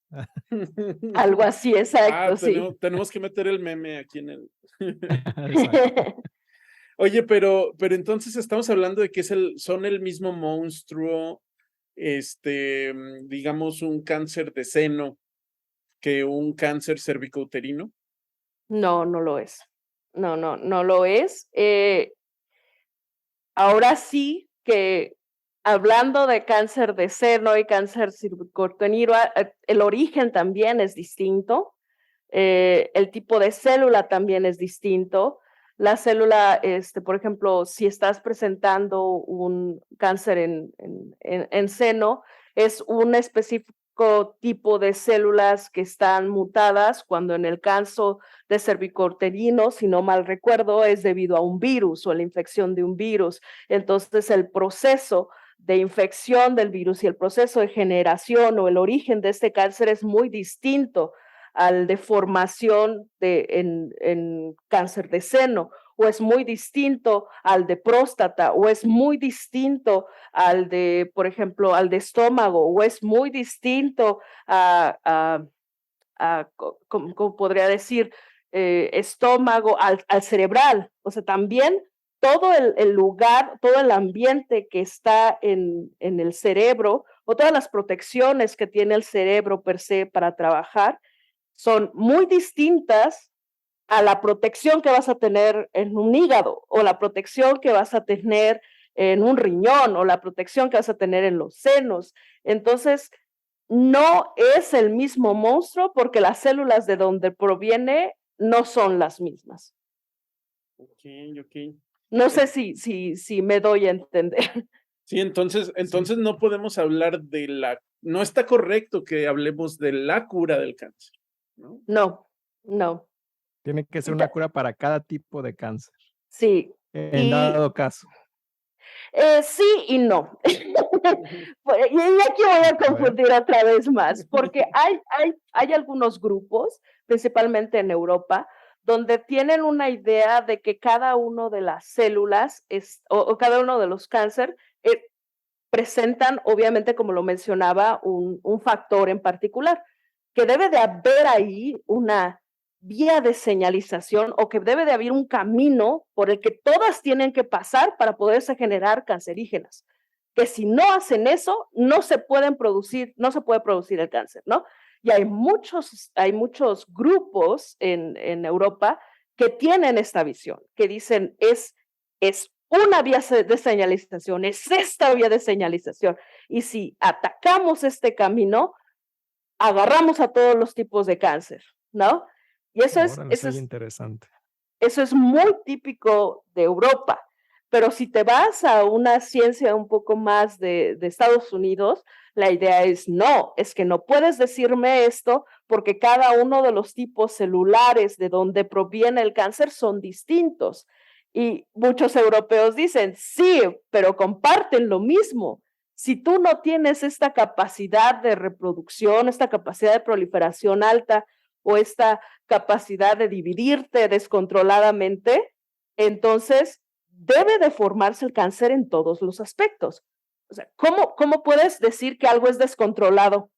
A: Algo así, exacto, sí.
B: Tenemos que meter el meme aquí en el...
D: Exacto.
B: Oye, pero entonces estamos hablando de que son el mismo monstruo, digamos, un cáncer de seno que un cáncer cervicouterino.
A: No, no lo es. No lo es. Ahora sí que hablando de cáncer de seno y cáncer cervicouterino, el origen también es distinto, el tipo de célula también es distinto. La célula, por ejemplo, si estás presentando un cáncer en seno, es un específico tipo de células que están mutadas, cuando en el caso de cervicouterino, si no mal recuerdo, es debido a un virus o la infección de un virus. Entonces, el proceso de infección del virus y el proceso de generación o el origen de este cáncer es muy distinto al de formación en cáncer de seno, o es muy distinto al de próstata, o es muy distinto al de, por ejemplo, al de estómago, o es muy distinto ¿cómo podría decir? Estómago, al cerebral. O sea, también todo el lugar, todo el ambiente que está en el cerebro, o todas las protecciones que tiene el cerebro per se para trabajar, son muy distintas a la protección que vas a tener en un hígado, o la protección que vas a tener en un riñón, o la protección que vas a tener en los senos. Entonces, no es el mismo monstruo porque las células de donde proviene no son las mismas.
B: Ok.
A: No sé si me doy a entender.
B: Sí, entonces no podemos hablar no está correcto que hablemos de la cura del cáncer, ¿no?
A: No.
D: Tiene que ser una cura para cada tipo de cáncer.
A: Sí.
D: En dado caso.
A: Sí y no. Y aquí voy a confundir otra vez más, porque hay algunos grupos, principalmente en Europa, donde tienen una idea de que cada uno de las células o cada uno de los cáncer presentan, obviamente, como lo mencionaba, un factor en particular, que debe de haber ahí una vía de señalización o que debe de haber un camino por el que todas tienen que pasar para poderse generar cancerígenas, que si no hacen eso, no se puede producir el cáncer, ¿no? Y hay muchos grupos en Europa que tienen esta visión, que dicen es una vía de señalización, es esta vía de señalización. Y si atacamos este camino, agarramos a todos los tipos de cáncer, ¿no? Y
D: Órale, se oye interesante.
A: eso es muy típico de Europa. Pero si te vas a una ciencia un poco más de Estados Unidos, la idea es no, es que no puedes decirme esto porque cada uno de los tipos celulares de donde proviene el cáncer son distintos. Y muchos europeos dicen, sí, pero comparten lo mismo. Si tú no tienes esta capacidad de reproducción, esta capacidad de proliferación alta o esta capacidad de dividirte descontroladamente, entonces debe de formarse el cáncer en todos los aspectos. O sea, ¿cómo puedes decir que algo es descontrolado?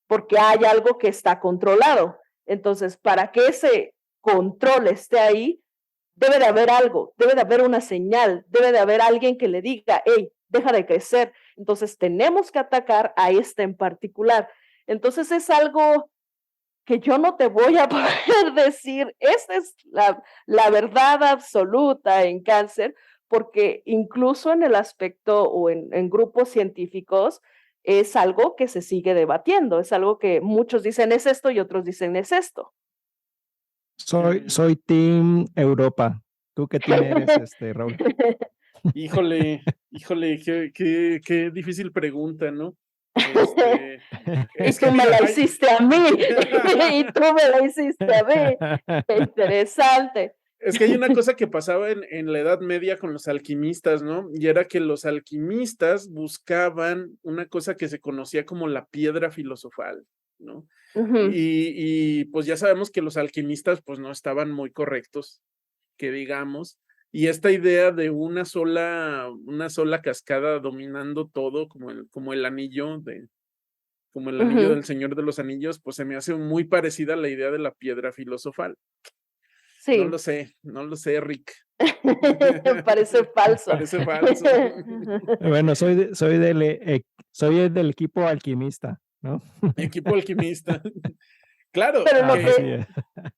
A: Porque hay algo que está controlado. Entonces, para que ese control esté ahí, debe de haber algo, debe de haber una señal, debe de haber alguien que le diga, hey, deja de crecer. Entonces, tenemos que atacar a este en particular. Entonces, es algo que yo no te voy a poder decir, esta es la verdad absoluta en cáncer, porque incluso en el aspecto o en grupos científicos es algo que se sigue debatiendo, es algo que muchos dicen es esto y otros dicen es esto.
D: Soy Team Europa. ¿Tú qué team eres, Raúl?
B: Híjole, qué difícil pregunta, ¿no?
A: Y tú me la hiciste a mí, y tú me la hiciste a mí. Qué interesante.
B: Es que hay una cosa que pasaba en la Edad Media con los alquimistas, ¿no? Y era que los alquimistas buscaban una cosa que se conocía como la piedra filosofal, ¿no? Y pues ya sabemos que los alquimistas pues no estaban muy correctos, que digamos, y esta idea de una sola cascada dominando todo, como el anillo del Señor de los Anillos, pues se me hace muy parecida a la idea de la piedra filosofal.
A: Sí.
B: No lo sé, Rick.
A: Parece falso.
B: Parece falso.
D: Bueno, soy del equipo alquimista, ¿no?
B: Equipo alquimista. Claro,
A: Pero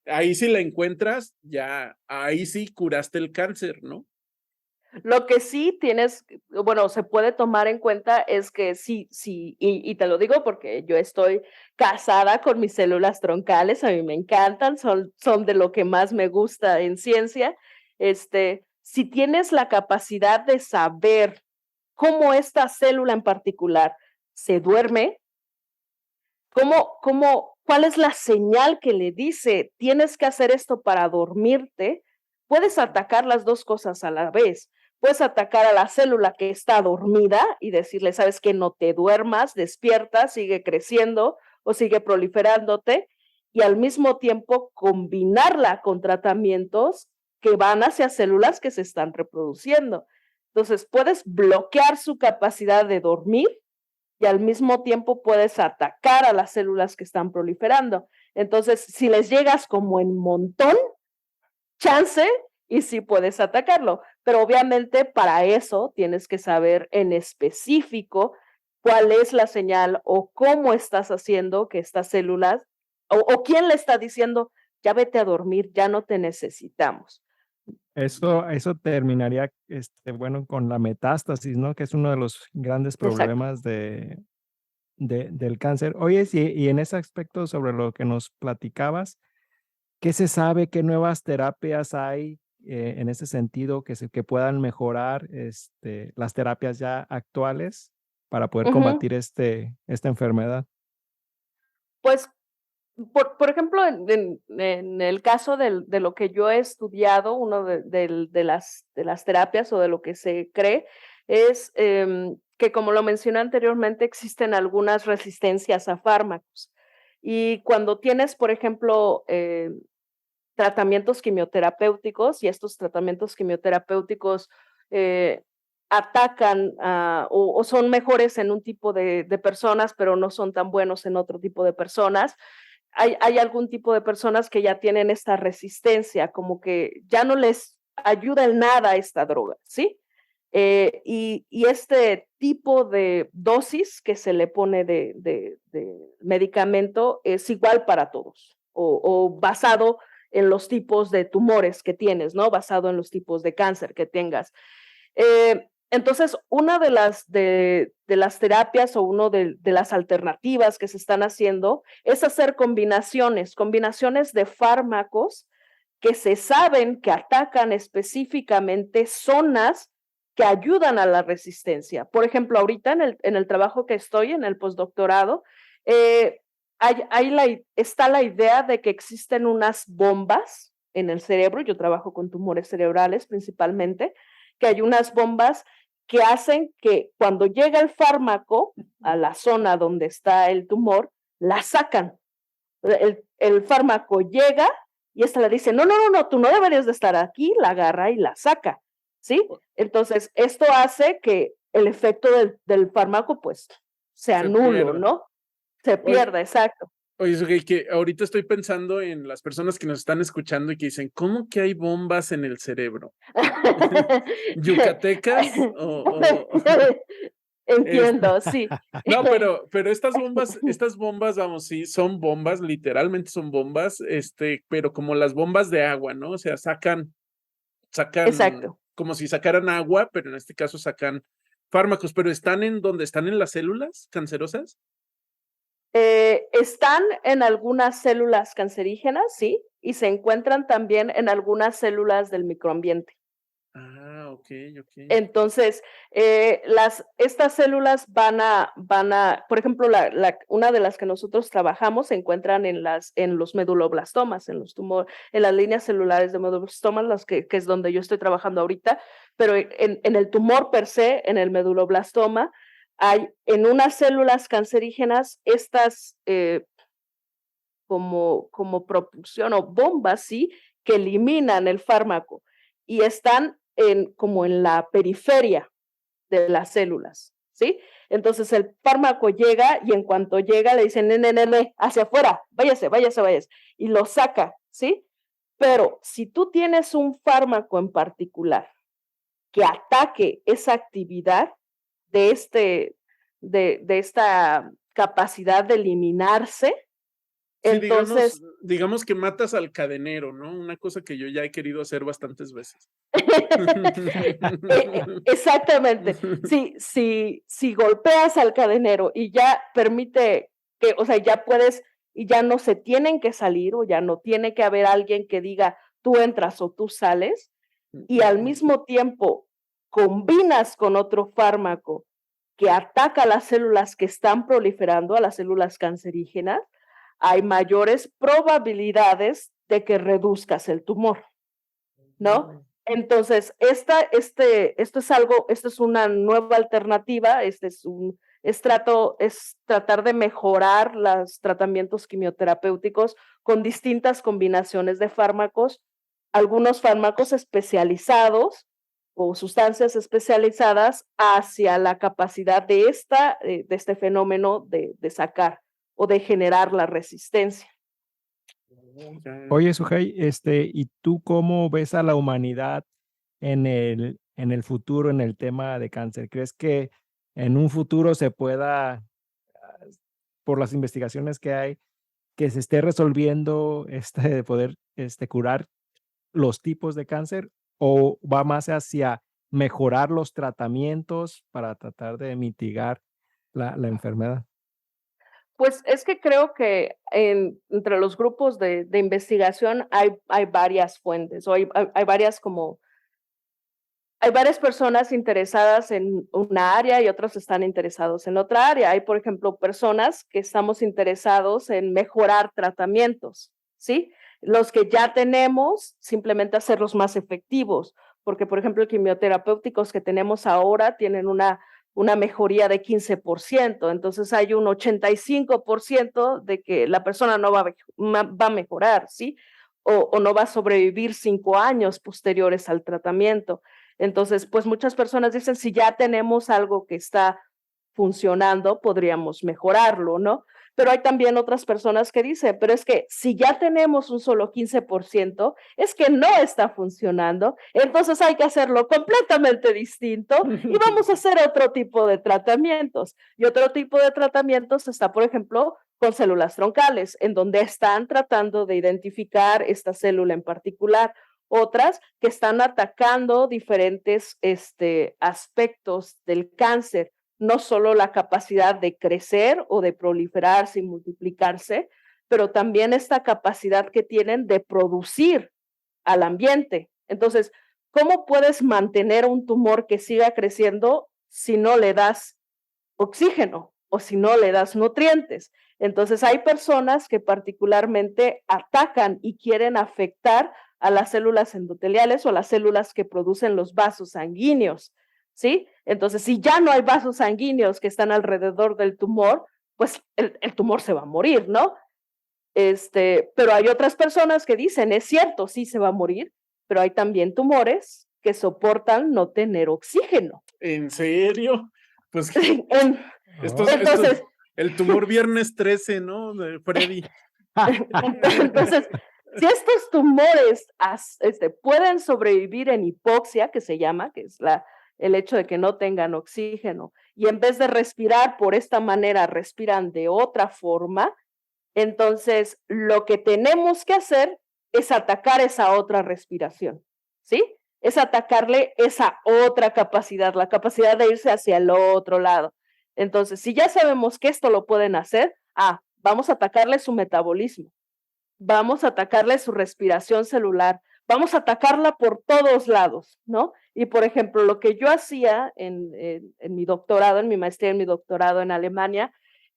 B: ahí sí la encuentras, ya, ahí sí curaste el cáncer, ¿no?
A: Lo que sí tienes, bueno, se puede tomar en cuenta es que sí, y te lo digo porque yo estoy casada con mis células troncales, a mí me encantan, son de lo que más me gusta en ciencia. Si tienes la capacidad de saber cómo esta célula en particular se duerme, cuál es la señal que le dice, tienes que hacer esto para dormirte, puedes atacar las dos cosas a la vez. Puedes atacar a la célula que está dormida y decirle, sabes que no te duermas, despierta, sigue creciendo o sigue proliferándote, y al mismo tiempo combinarla con tratamientos que van hacia células que se están reproduciendo. Entonces, puedes bloquear su capacidad de dormir y al mismo tiempo puedes atacar a las células que están proliferando. Entonces, si les llegas como en montón, chance, y sí puedes atacarlo. Pero obviamente para eso tienes que saber en específico cuál es la señal o cómo estás haciendo que estas células, o quién le está diciendo, ya vete a dormir, ya no te necesitamos.
D: Eso terminaría, bueno, con la metástasis, ¿no? Que es uno de los grandes problemas del cáncer. Oye, y en ese aspecto sobre lo que nos platicabas, ¿qué se sabe? ¿Qué nuevas terapias hay en ese sentido que puedan mejorar las terapias ya actuales para poder combatir esta enfermedad?
A: Pues, por ejemplo, en el caso de lo que yo he estudiado, uno de las terapias o de lo que se cree es que, como lo mencioné anteriormente, existen algunas resistencias a fármacos. Y cuando tienes, por ejemplo, tratamientos quimioterapéuticos, y estos tratamientos quimioterapéuticos atacan o son mejores en un tipo de personas, pero no son tan buenos en otro tipo de personas. Hay algún tipo de personas que ya tienen esta resistencia, como que ya no les ayuda en nada esta droga, ¿sí? Y este tipo de dosis que se le pone de medicamento es igual para todos o basado en los tipos de tumores que tienes, ¿no? Basado en los tipos de cáncer que tengas. Entonces, una de las terapias o una de las alternativas que se están haciendo es hacer combinaciones de fármacos que se saben que atacan específicamente zonas que ayudan a la resistencia. Por ejemplo, ahorita en el trabajo que estoy, en el postdoctorado, está la idea de que existen unas bombas en el cerebro. Yo trabajo con tumores cerebrales principalmente, que hay unas bombas que hacen que cuando llega el fármaco a la zona donde está el tumor, la sacan. El fármaco llega y esta le dice, no, tú no deberías de estar aquí, la agarra y la saca, ¿sí? Entonces, esto hace que el efecto del fármaco, pues, sea nulo, ¿no? Se pierda, exacto.
B: Oye, Sugei, que ahorita estoy pensando en las personas que nos están escuchando y que dicen, ¿cómo que hay bombas en el cerebro? ¿Yucatecas?
A: Entiendo, sí.
B: No, pero estas bombas, vamos, sí, son bombas, literalmente son bombas, pero como las bombas de agua, ¿no? O sea, sacan
A: Exacto.
B: como si sacaran agua, pero en este caso sacan fármacos, pero ¿están en donde están en las células cancerosas?
A: Están en algunas células cancerígenas, sí, y se encuentran también en algunas células del microambiente.
B: Ah, ok.
A: Entonces, estas células van a, por ejemplo, una de las que nosotros trabajamos se encuentran en los meduloblastomas, en las líneas celulares de meduloblastomas, que es donde yo estoy trabajando ahorita, pero en el tumor per se, en el meduloblastoma, hay en unas células cancerígenas estas como propulsión o bombas, ¿sí? Que eliminan el fármaco y están como en la periferia de las células, ¿sí? Entonces el fármaco llega y en cuanto llega le dicen, nene, hacia afuera, váyase, y lo saca, ¿sí? Pero si tú tienes un fármaco en particular que ataque esa actividad de esta capacidad de eliminarse,
B: Sí,
A: entonces
B: digamos que matas al cadenero, ¿no? Una cosa que yo ya he querido hacer bastantes veces.
A: Exactamente. Si golpeas al cadenero y ya permite que, o sea, ya puedes y ya no se tienen que salir o ya no tiene que haber alguien que diga tú entras o tú sales y al mismo tiempo combinas con otro fármaco que ataca a las células que están proliferando, a las células cancerígenas, hay mayores probabilidades de que reduzcas el tumor, ¿no? Entonces, esto es una nueva alternativa, es tratar de mejorar los tratamientos quimioterapéuticos con distintas combinaciones de fármacos, algunos fármacos especializados o sustancias especializadas hacia la capacidad de este fenómeno de sacar o de generar la resistencia.
D: Oye, Sujei, ¿y tú cómo ves a la humanidad en el futuro, en el tema de cáncer? ¿Crees que en un futuro se pueda, por las investigaciones que hay, que se esté resolviendo de poder curar los tipos de cáncer, o va más hacia mejorar los tratamientos para tratar de mitigar la enfermedad?
A: Pues es que creo que entre los grupos de investigación hay varias fuentes, o hay varias personas interesadas en una área y otros están interesados en otra área. Hay, por ejemplo, personas que estamos interesados en mejorar tratamientos, ¿sí? Los que ya tenemos, simplemente hacerlos más efectivos, porque, por ejemplo, quimioterapéuticos que tenemos ahora tienen una mejoría de 15%, entonces hay un 85% de que la persona no va a mejorar, ¿sí? O no va a sobrevivir 5 años posteriores al tratamiento. Entonces, pues muchas personas dicen, si ya tenemos algo que está funcionando, podríamos mejorarlo, ¿no? Pero hay también otras personas que dicen, pero es que si ya tenemos un solo 15%, es que no está funcionando, entonces hay que hacerlo completamente distinto y vamos a hacer otro tipo de tratamientos. Y otro tipo de tratamientos está, por ejemplo, con células troncales, en donde están tratando de identificar esta célula en particular, otras que están atacando diferentes aspectos del cáncer, no solo la capacidad de crecer o de proliferarse y multiplicarse, pero también esta capacidad que tienen de producir al ambiente. Entonces, ¿cómo puedes mantener un tumor que siga creciendo si no le das oxígeno o si no le das nutrientes? Entonces, hay personas que particularmente atacan y quieren afectar a las células endoteliales o las células que producen los vasos sanguíneos, ¿sí? Entonces, si ya no hay vasos sanguíneos que están alrededor del tumor, pues el tumor se va a morir, ¿no? Pero hay otras personas que dicen, es cierto, sí se va a morir, pero hay también tumores que soportan no tener oxígeno.
B: ¿En serio? Pues
A: En- Entonces,
B: el tumor viernes 13, ¿no? De Freddy.
A: entonces, si estos tumores pueden sobrevivir en hipoxia, que se llama, que es el hecho de que no tengan oxígeno, y en vez de respirar por esta manera, respiran de otra forma, entonces lo que tenemos que hacer es atacar esa otra respiración, ¿sí? Es atacarle esa otra capacidad, la capacidad de irse hacia el otro lado. Entonces, si ya sabemos que esto lo pueden hacer, vamos a atacarle su metabolismo, vamos a atacarle su respiración celular, vamos a atacarla por todos lados, ¿no? Y por ejemplo, lo que yo hacía en mi doctorado, en mi maestría, en mi doctorado en Alemania,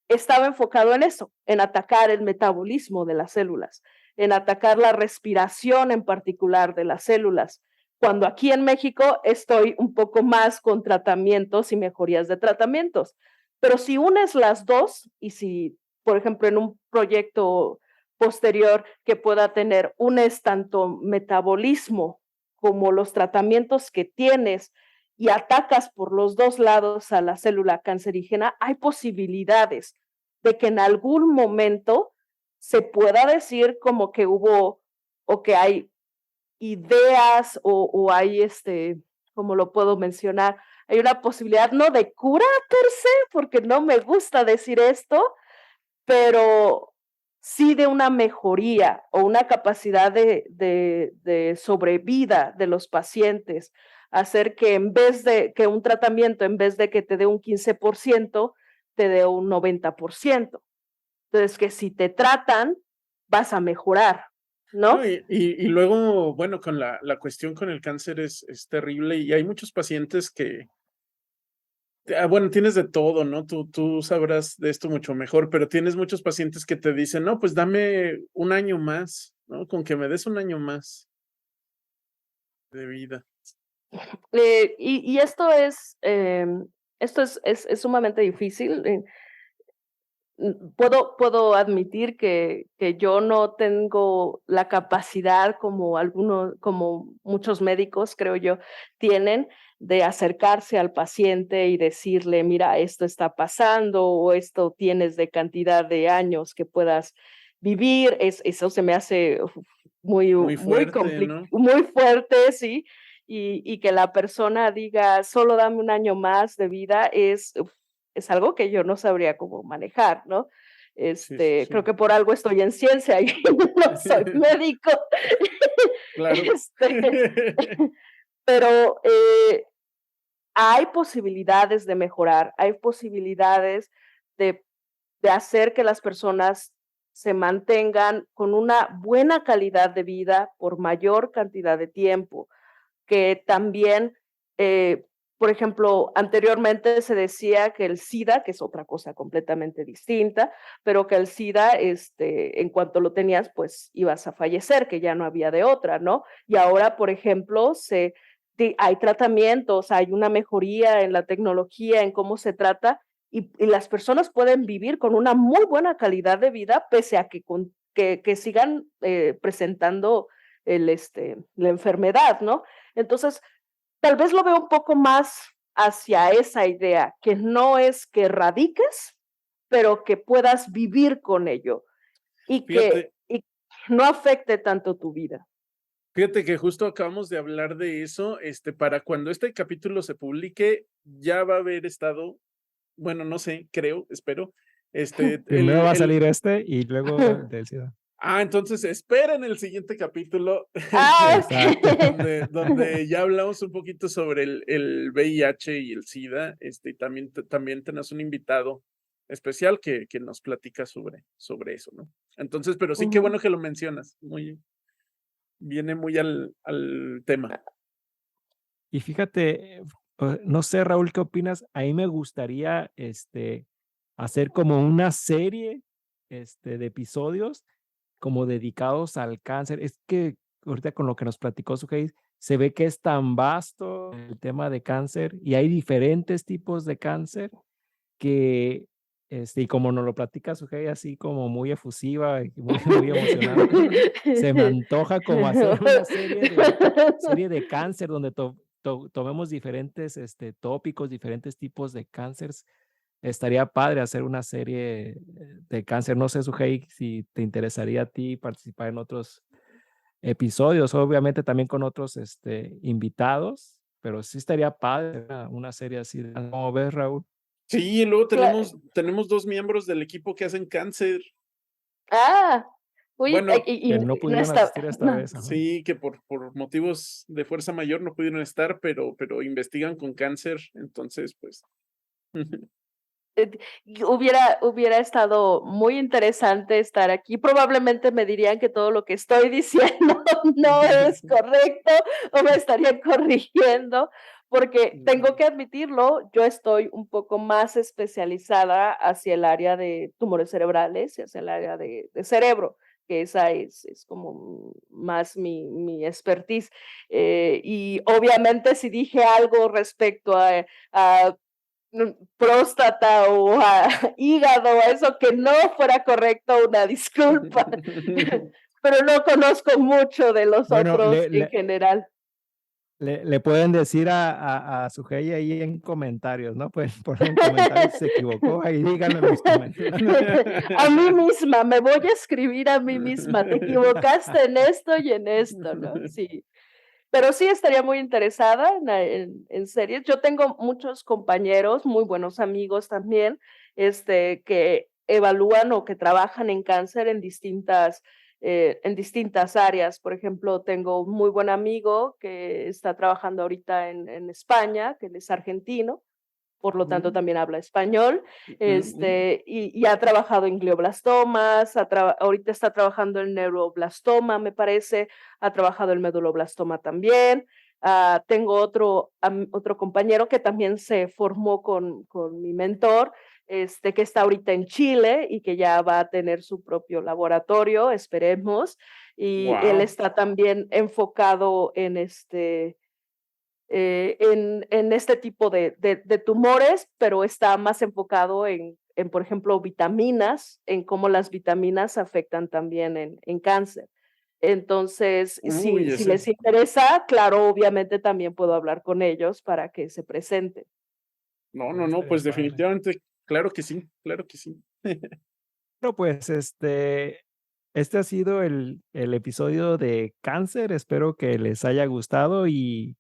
A: estaba enfocado en eso, en atacar el metabolismo de las células, en atacar la respiración en particular de las células. Cuando aquí en México estoy un poco más con tratamientos y mejorías de tratamientos. Pero si unes las dos y si, por ejemplo, en un proyecto posterior que pueda tener unes tanto metabolismo como los tratamientos que tienes y atacas por los dos lados a la célula cancerígena, hay posibilidades de que en algún momento se pueda decir como que hubo o que hay ideas o hay como lo puedo mencionar, hay una posibilidad no de cura per se, porque no me gusta decir esto, pero sí de una mejoría o una capacidad de sobrevida de los pacientes, hacer que en vez de que un tratamiento, en vez de que te dé un 15%, te dé un 90%. Entonces, que si te tratan, vas a mejorar, ¿no?
B: No, y luego, bueno, con la cuestión con el cáncer es terrible y hay muchos pacientes que, bueno, tienes de todo, ¿no? Tú sabrás de esto mucho mejor, pero tienes muchos pacientes que te dicen, no, pues dame un año más, ¿no? Con que me des un año más de vida.
A: Y esto es sumamente difícil. Puedo admitir que yo no tengo la capacidad como muchos médicos, creo yo, tienen de acercarse al paciente y decirle, mira, esto está pasando o esto tienes de cantidad de años que puedas vivir. Eso se me hace muy
B: fuerte, ¿no?
A: muy fuerte, sí. Y que la persona diga, solo dame un año más de vida, es algo que yo no sabría cómo manejar, ¿no?
B: Sí.
A: Creo que por algo estoy en ciencia y no soy médico.
B: Claro.
A: Pero hay posibilidades de mejorar, hay posibilidades de hacer que las personas se mantengan con una buena calidad de vida por mayor cantidad de tiempo, que también, por ejemplo, anteriormente se decía que el SIDA, que es otra cosa completamente distinta, pero que el SIDA, en cuanto lo tenías, pues ibas a fallecer, que ya no había de otra, ¿no? Y ahora, por ejemplo, hay tratamientos, hay una mejoría en la tecnología, en cómo se trata, y las personas pueden vivir con una muy buena calidad de vida, pese a que sigan presentando la enfermedad, ¿no? Entonces, tal vez lo veo un poco más hacia esa idea, que no es que erradiques, pero que puedas vivir con ello y
B: Fíjate.
A: que no afecte tanto tu vida.
B: Fíjate que justo acabamos de hablar de eso, para cuando este capítulo se publique, ya va a haber estado, bueno, no sé, creo, espero,
D: Primero va a salir y luego del SIDA.
B: Entonces esperen el siguiente capítulo donde ya hablamos un poquito sobre el VIH y el SIDA, y también tenemos un invitado especial que nos platica sobre eso, ¿no? Entonces, pero sí, qué bueno que lo mencionas, viene muy al tema.
D: Y fíjate, no sé, Raúl, ¿qué opinas? A mí me gustaría hacer como una serie de episodios como dedicados al cáncer. Es que ahorita con lo que nos platicó Sujei, se ve que es tan vasto el tema de cáncer y hay diferentes tipos de cáncer que, y como nos lo platica Sujei así como muy efusiva y muy emocionada, se me antoja como hacer una serie de cáncer donde tomemos diferentes tópicos, diferentes tipos de cánceres. Estaría padre hacer una serie de cáncer. No sé, Sujei, si te interesaría a ti participar en otros episodios, obviamente también con otros invitados, pero sí estaría padre una serie así. ¿Cómo ves, Raúl?
B: Sí, y luego tenemos 2 miembros del equipo que hacen cáncer.
A: Oye,
B: Bueno,
D: que no pudieron asistir esta vez. Ajá.
B: Sí, que por motivos de fuerza mayor no pudieron estar, pero investigan con cáncer, entonces, pues.
A: Hubiera estado muy interesante estar aquí. Probablemente me dirían que todo lo que estoy diciendo no es correcto o me estarían corrigiendo, porque tengo que admitirlo, yo estoy un poco más especializada hacia el área de tumores cerebrales y hacia el área de cerebro, que esa es como más mi expertise. Y obviamente si dije algo respecto a próstata o a hígado, eso que no fuera correcto, una disculpa, pero no conozco mucho de los otros en general.
D: Le pueden decir a Sujei ahí en comentarios, ¿no? Pues poner un comentario si se equivocó, ahí díganme en los comentarios.
A: A mí misma, me voy a escribir a mí misma, te equivocaste en esto y en esto, ¿no? Sí. Pero sí estaría muy interesada en series. Yo tengo muchos compañeros, muy buenos amigos también, que evalúan o que trabajan en cáncer en distintas áreas. Por ejemplo, tengo un muy buen amigo que está trabajando ahorita en España, que él es argentino, por lo tanto también habla español, y ha trabajado en glioblastomas, ahorita está trabajando en neuroblastoma, me parece, ha trabajado en meduloblastoma también. Tengo otro compañero que también se formó con mi mentor, que está ahorita en Chile y que ya va a tener su propio laboratorio, esperemos, y él está también enfocado en en este tipo de tumores, pero está más enfocado en, por ejemplo, vitaminas, en cómo las vitaminas afectan también en cáncer. Entonces, si les interesa, claro, obviamente también puedo hablar con ellos para que se presenten.
B: No, pues definitivamente, claro que sí, claro que sí.
D: Bueno, pues este ha sido el episodio de cáncer. Espero que les haya gustado y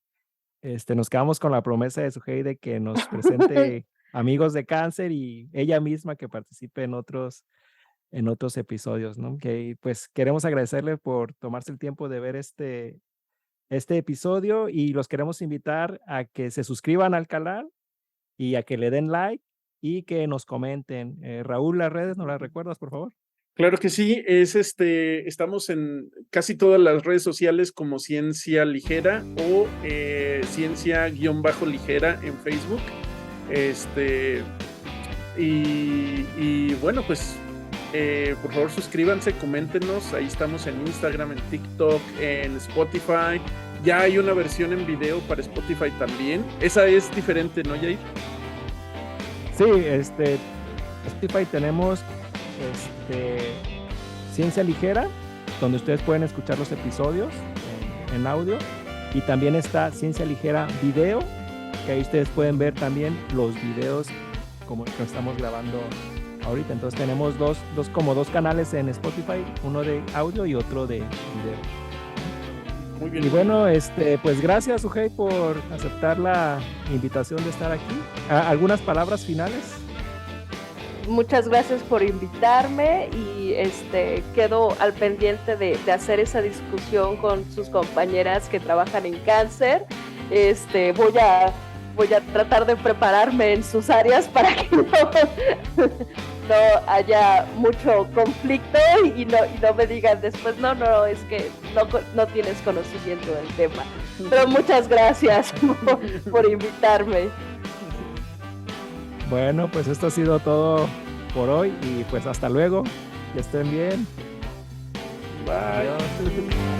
D: nos quedamos con la promesa de Sujei de que nos presente amigos de cáncer y ella misma que participe en otros episodios, ¿no? Que pues queremos agradecerle por tomarse el tiempo de ver este episodio y los queremos invitar a que se suscriban al canal y a que le den like y que nos comenten. Raúl, las redes, ¿nos las recuerdas, por favor?
B: Claro que sí, estamos en casi todas las redes sociales como Ciencia Ligera o Ciencia-Ligera en Facebook. Y bueno, pues por favor suscríbanse, coméntenos, ahí estamos en Instagram, en TikTok, en Spotify. Ya hay una versión en video para Spotify también. Esa es diferente, ¿no, Jair?
D: Sí, Spotify tenemos Ciencia Ligera, donde ustedes pueden escuchar los episodios en audio, y también está Ciencia Ligera Video, que ahí ustedes pueden ver también los videos como que estamos grabando ahorita. Entonces tenemos dos canales en Spotify, uno de audio y otro de video.
B: Muy bien.
D: Y bueno, pues gracias, Sujei, por aceptar la invitación de estar aquí. ¿Algunas palabras finales?
A: Muchas gracias por invitarme y y quedo al pendiente de hacer esa discusión con sus compañeras que trabajan en cáncer. Voy a tratar de prepararme en sus áreas para que no haya mucho conflicto y no me digan después, no, es que no tienes conocimiento del tema. Pero muchas gracias por invitarme.
D: Bueno, pues esto ha sido todo por hoy y pues hasta luego. Que estén bien.
B: Bye.
D: Adiós.